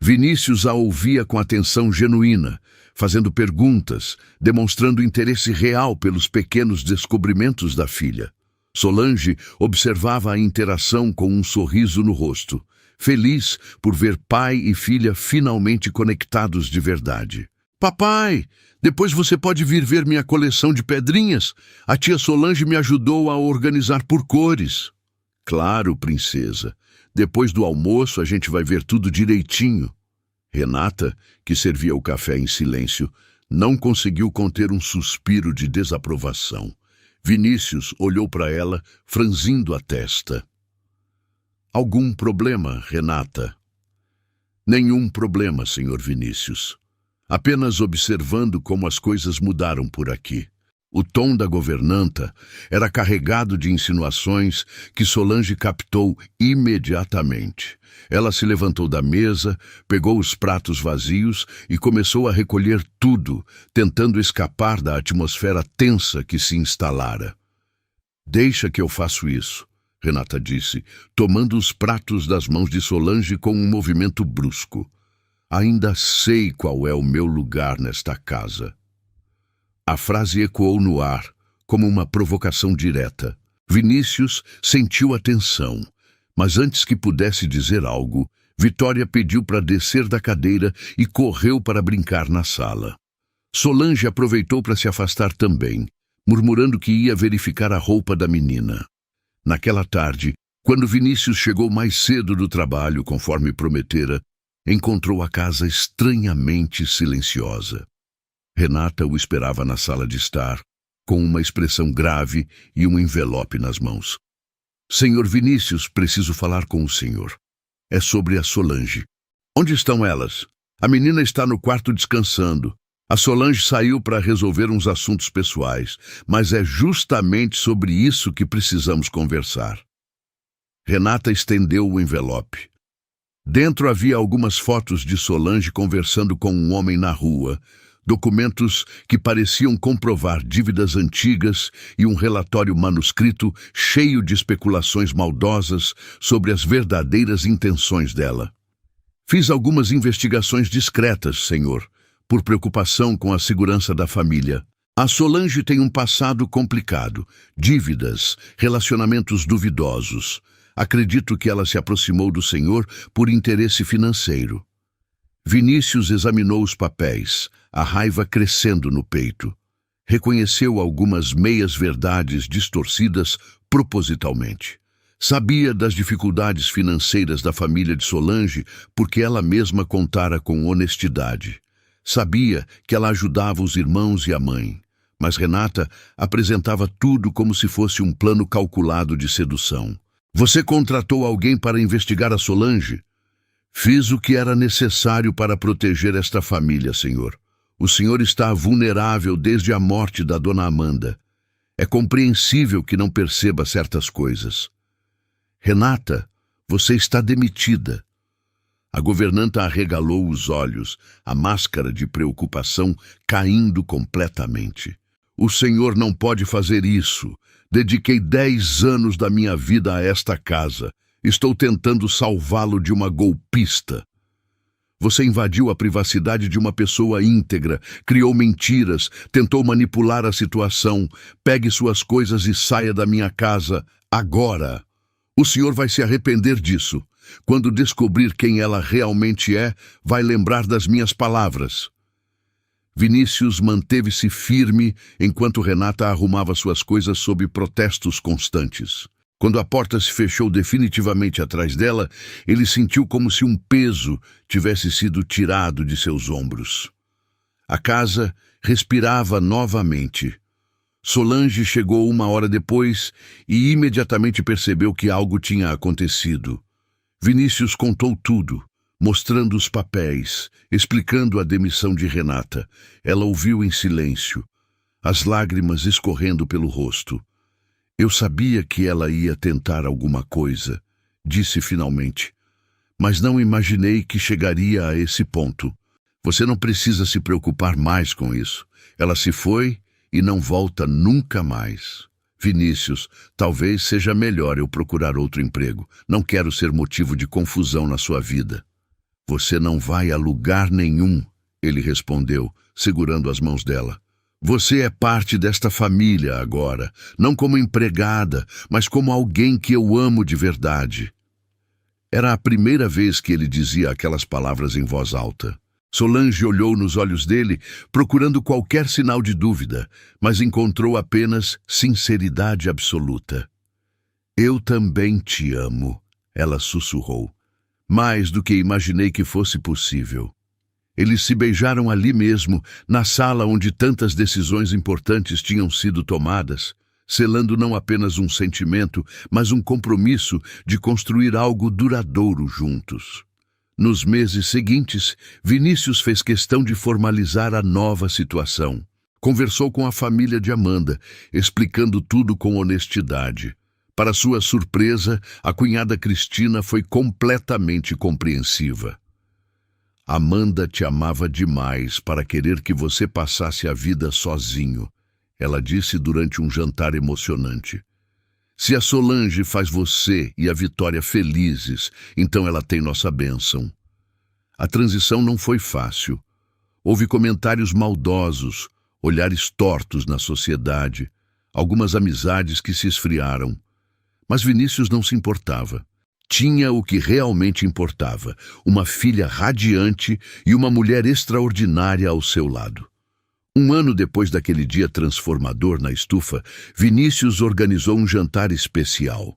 Vinícius a ouvia com atenção genuína, fazendo perguntas, demonstrando interesse real pelos pequenos descobrimentos da filha. Solange observava a interação com um sorriso no rosto, feliz por ver pai e filha finalmente conectados de verdade. Papai, depois você pode vir ver minha coleção de pedrinhas? A tia Solange me ajudou a organizar por cores. Claro, princesa. Depois do almoço a gente vai ver tudo direitinho. Renata, que servia o café em silêncio, não conseguiu conter um suspiro de desaprovação. Vinícius olhou para ela, franzindo a testa. Algum problema, Renata? Nenhum problema, senhor Vinícius. Apenas observando como as coisas mudaram por aqui. O tom da governanta era carregado de insinuações que Solange captou imediatamente. Ela se levantou da mesa, pegou os pratos vazios e começou a recolher tudo, tentando escapar da atmosfera tensa que se instalara. Deixa que eu faço isso, Renata disse, tomando os pratos das mãos de Solange com um movimento brusco. Ainda sei qual é o meu lugar nesta casa. A frase ecoou no ar, como uma provocação direta. Vinícius sentiu a tensão, mas antes que pudesse dizer algo, Vitória pediu para descer da cadeira e correu para brincar na sala. Solange aproveitou para se afastar também, murmurando que ia verificar a roupa da menina. Naquela tarde, quando Vinícius chegou mais cedo do trabalho, conforme prometera, encontrou a casa estranhamente silenciosa. Renata o esperava na sala de estar, com uma expressão grave e um envelope nas mãos. Senhor Vinícius, preciso falar com o senhor. É sobre a Solange. Onde estão elas? A menina está no quarto descansando. A Solange saiu para resolver uns assuntos pessoais, mas é justamente sobre isso que precisamos conversar. Renata estendeu o envelope. Dentro havia algumas fotos de Solange conversando com um homem na rua, documentos que pareciam comprovar dívidas antigas e um relatório manuscrito cheio de especulações maldosas sobre as verdadeiras intenções dela. Fiz algumas investigações discretas, senhor, por preocupação com a segurança da família. A Solange tem um passado complicado, dívidas, relacionamentos duvidosos. Acredito que ela se aproximou do senhor por interesse financeiro. Vinícius examinou os papéis, a raiva crescendo no peito. Reconheceu algumas meias-verdades distorcidas propositalmente. Sabia das dificuldades financeiras da família de Solange porque ela mesma contara com honestidade. Sabia que ela ajudava os irmãos e a mãe, mas Renata apresentava tudo como se fosse um plano calculado de sedução. Você contratou alguém para investigar a Solange? Fiz o que era necessário para proteger esta família, senhor. O senhor está vulnerável desde a morte da dona Amanda. É compreensível que não perceba certas coisas. Renata, você está demitida. A governanta arregalou os olhos, a máscara de preocupação caindo completamente. O senhor não pode fazer isso. Dediquei 10 anos da minha vida a esta casa. Estou tentando salvá-lo de uma golpista. Você invadiu a privacidade de uma pessoa íntegra, criou mentiras, tentou manipular a situação. Pegue suas coisas e saia da minha casa, agora. O senhor vai se arrepender disso. Quando descobrir quem ela realmente é, vai lembrar das minhas palavras. Vinícius manteve-se firme enquanto Renata arrumava suas coisas sob protestos constantes. Quando a porta se fechou definitivamente atrás dela, ele sentiu como se um peso tivesse sido tirado de seus ombros. A casa respirava novamente. Solange chegou 1 hora depois e imediatamente percebeu que algo tinha acontecido. Vinícius contou tudo, mostrando os papéis, explicando a demissão de Renata. Ela ouviu em silêncio, as lágrimas escorrendo pelo rosto. Eu sabia que ela ia tentar alguma coisa, disse finalmente, mas não imaginei que chegaria a esse ponto. Você não precisa se preocupar mais com isso. Ela se foi e não volta nunca mais. Vinícius, talvez seja melhor eu procurar outro emprego. Não quero ser motivo de confusão na sua vida. Você não vai a lugar nenhum, ele respondeu, segurando as mãos dela. Você é parte desta família agora, não como empregada, mas como alguém que eu amo de verdade. Era a primeira vez que ele dizia aquelas palavras em voz alta. Solange olhou nos olhos dele, procurando qualquer sinal de dúvida, mas encontrou apenas sinceridade absoluta. Eu também te amo, ela sussurrou. Mais do que imaginei que fosse possível. Eles se beijaram ali mesmo, na sala onde tantas decisões importantes tinham sido tomadas, selando não apenas um sentimento, mas um compromisso de construir algo duradouro juntos. Nos meses seguintes, Vinícius fez questão de formalizar a nova situação. Conversou com a família de Amanda, explicando tudo com honestidade. Para sua surpresa, a cunhada Cristina foi completamente compreensiva. Amanda te amava demais para querer que você passasse a vida sozinho, ela disse durante um jantar emocionante. Se a Solange faz você e a Vitória felizes, então ela tem nossa bênção. A transição não foi fácil. Houve comentários maldosos, olhares tortos na sociedade, algumas amizades que se esfriaram. Mas Vinícius não se importava. Tinha o que realmente importava, uma filha radiante e uma mulher extraordinária ao seu lado. 1 ano depois daquele dia transformador na estufa, Vinícius organizou um jantar especial.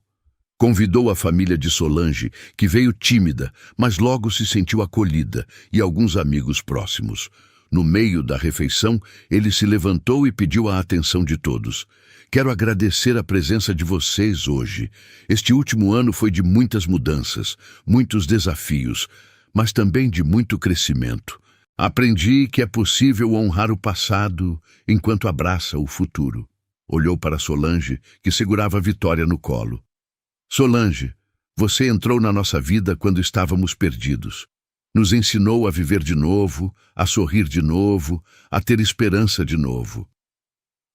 Convidou a família de Solange, que veio tímida, mas logo se sentiu acolhida, e alguns amigos próximos. No meio da refeição, ele se levantou e pediu a atenção de todos. Quero agradecer a presença de vocês hoje. Este último ano foi de muitas mudanças, muitos desafios, mas também de muito crescimento. Aprendi que é possível honrar o passado enquanto abraça o futuro. Olhou para Solange, que segurava a Vitória no colo. Solange, você entrou na nossa vida quando estávamos perdidos. Nos ensinou a viver de novo, a sorrir de novo, a ter esperança de novo.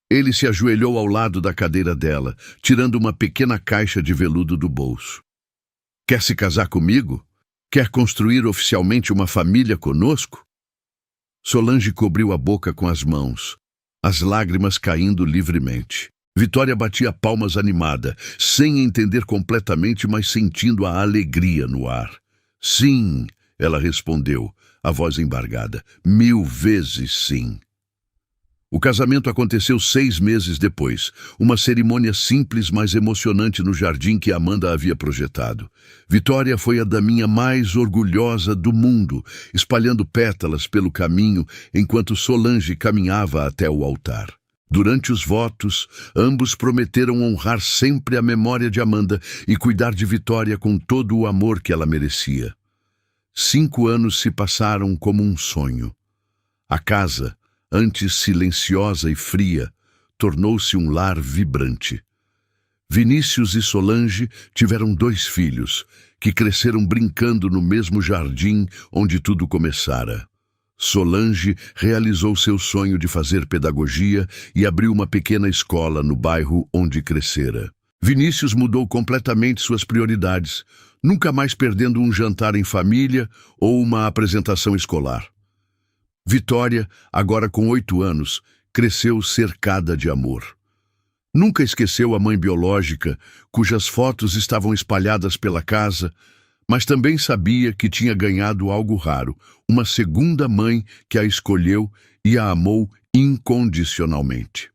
Ele se ajoelhou ao lado da cadeira dela, tirando uma pequena caixa de veludo do bolso. Quer se casar comigo? Quer construir oficialmente uma família conosco? Solange cobriu a boca com as mãos, as lágrimas caindo livremente. Vitória batia palmas animada, sem entender completamente, mas sentindo a alegria no ar. Sim, ela respondeu, a voz embargada. 1000 vezes sim. O casamento aconteceu 6 meses depois, uma cerimônia simples, mas emocionante no jardim que Amanda havia projetado. Vitória foi a daminha mais orgulhosa do mundo, espalhando pétalas pelo caminho, enquanto Solange caminhava até o altar. Durante os votos, ambos prometeram honrar sempre a memória de Amanda e cuidar de Vitória com todo o amor que ela merecia. 5 anos se passaram como um sonho. A casa, antes silenciosa e fria, tornou-se um lar vibrante. Vinícius e Solange tiveram 2 filhos, que cresceram brincando no mesmo jardim onde tudo começara. Solange realizou seu sonho de fazer pedagogia e abriu uma pequena escola no bairro onde crescera. Vinícius mudou completamente suas prioridades. nunca mais perdendo um jantar em família ou uma apresentação escolar. Vitória, agora com 8 anos, cresceu cercada de amor. Nunca esqueceu a mãe biológica, cujas fotos estavam espalhadas pela casa, mas também sabia que tinha ganhado algo raro, uma segunda mãe que a escolheu e a amou incondicionalmente.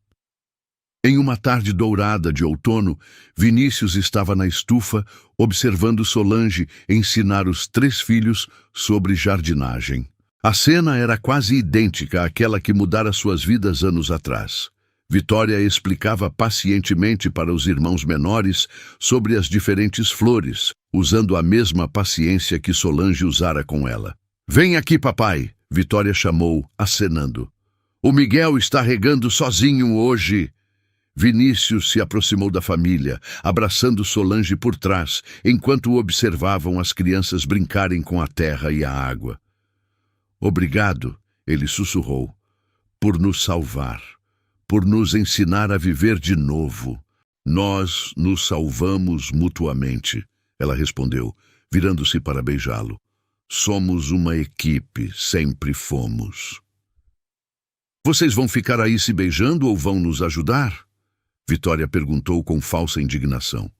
Em uma tarde dourada de outono, Vinícius estava na estufa, observando Solange ensinar os 3 filhos sobre jardinagem. A cena era quase idêntica àquela que mudara suas vidas anos atrás. Vitória explicava pacientemente para os irmãos menores sobre as diferentes flores, usando a mesma paciência que Solange usara com ela. "Vem aqui, papai", Vitória chamou, acenando. "O Miguel está regando sozinho hoje." Vinícius se aproximou da família, abraçando Solange por trás, enquanto observavam as crianças brincarem com a terra e a água. "Obrigado", ele sussurrou, "por nos salvar, por nos ensinar a viver de novo. Nós nos salvamos mutuamente", ela respondeu, virando-se para beijá-lo. "Somos uma equipe, sempre fomos." "Vocês vão ficar aí se beijando ou vão nos ajudar?" Vitória perguntou com falsa indignação.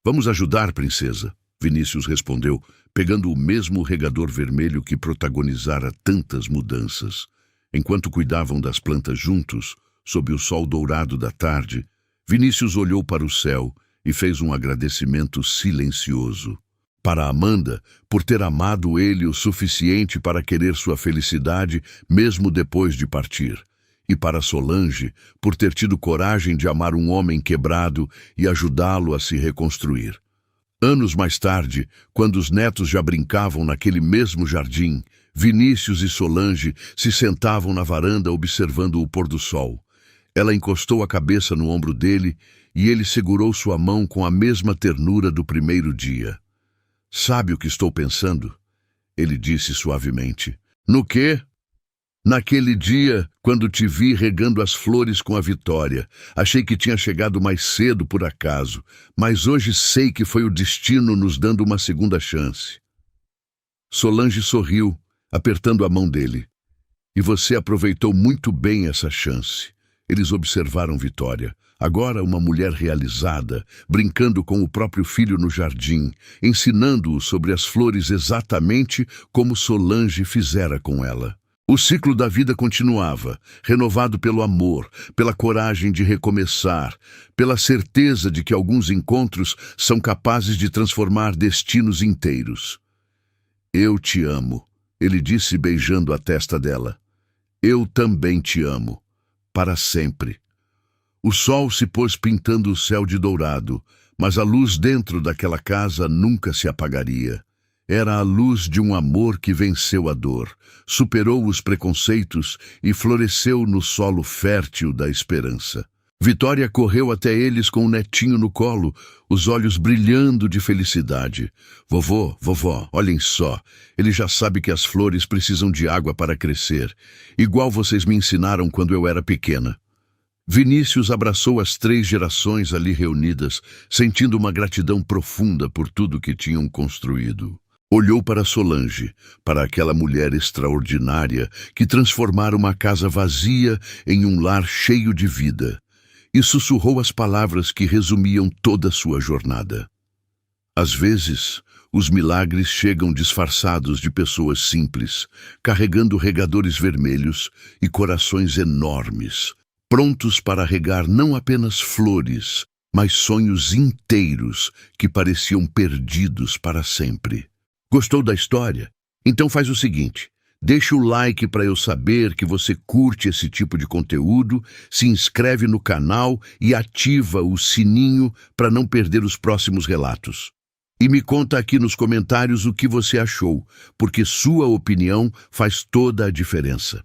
"Vamos ajudar, princesa", Vinícius respondeu, pegando o mesmo regador vermelho que protagonizara tantas mudanças. Enquanto cuidavam das plantas juntos, sob o sol dourado da tarde, Vinícius olhou para o céu e fez um agradecimento silencioso. Para Amanda, por ter amado ele o suficiente para querer sua felicidade, mesmo depois de partir. E para Solange, por ter tido coragem de amar um homem quebrado e ajudá-lo a se reconstruir. Anos mais tarde, quando os netos já brincavam naquele mesmo jardim, Vinícius e Solange se sentavam na varanda observando o pôr do sol. Ela encostou a cabeça no ombro dele e ele segurou sua mão com a mesma ternura do primeiro dia. "Sabe o que estou pensando?" ele disse suavemente. "No quê?" "Naquele dia, quando te vi regando as flores com a Vitória, achei que tinha chegado mais cedo por acaso, mas hoje sei que foi o destino nos dando uma segunda chance." Solange sorriu, apertando a mão dele. "E você aproveitou muito bem essa chance." Eles observaram Vitória, agora uma mulher realizada, brincando com o próprio filho no jardim, ensinando-o sobre as flores exatamente como Solange fizera com ela. O ciclo da vida continuava, renovado pelo amor, pela coragem de recomeçar, pela certeza de que alguns encontros são capazes de transformar destinos inteiros. "Eu te amo", ele disse beijando a testa dela. "Eu também te amo, para sempre." O sol se pôs pintando o céu de dourado, mas a luz dentro daquela casa nunca se apagaria. Era a luz de um amor que venceu a dor, superou os preconceitos e floresceu no solo fértil da esperança. Vitória correu até eles com o netinho no colo, os olhos brilhando de felicidade. "Vovô, vovó, olhem só, ele já sabe que as flores precisam de água para crescer, igual vocês me ensinaram quando eu era pequena." Vinícius abraçou as 3 gerações ali reunidas, sentindo uma gratidão profunda por tudo que tinham construído. Olhou para Solange, para aquela mulher extraordinária que transformara uma casa vazia em um lar cheio de vida, e sussurrou as palavras que resumiam toda a sua jornada. Às vezes, os milagres chegam disfarçados de pessoas simples, carregando regadores vermelhos e corações enormes, prontos para regar não apenas flores, mas sonhos inteiros que pareciam perdidos para sempre. Gostou da história? Então faz o seguinte, deixa o like para eu saber que você curte esse tipo de conteúdo, se inscreve no canal e ativa o sininho para não perder os próximos relatos. E me conta aqui nos comentários o que você achou, porque sua opinião faz toda a diferença.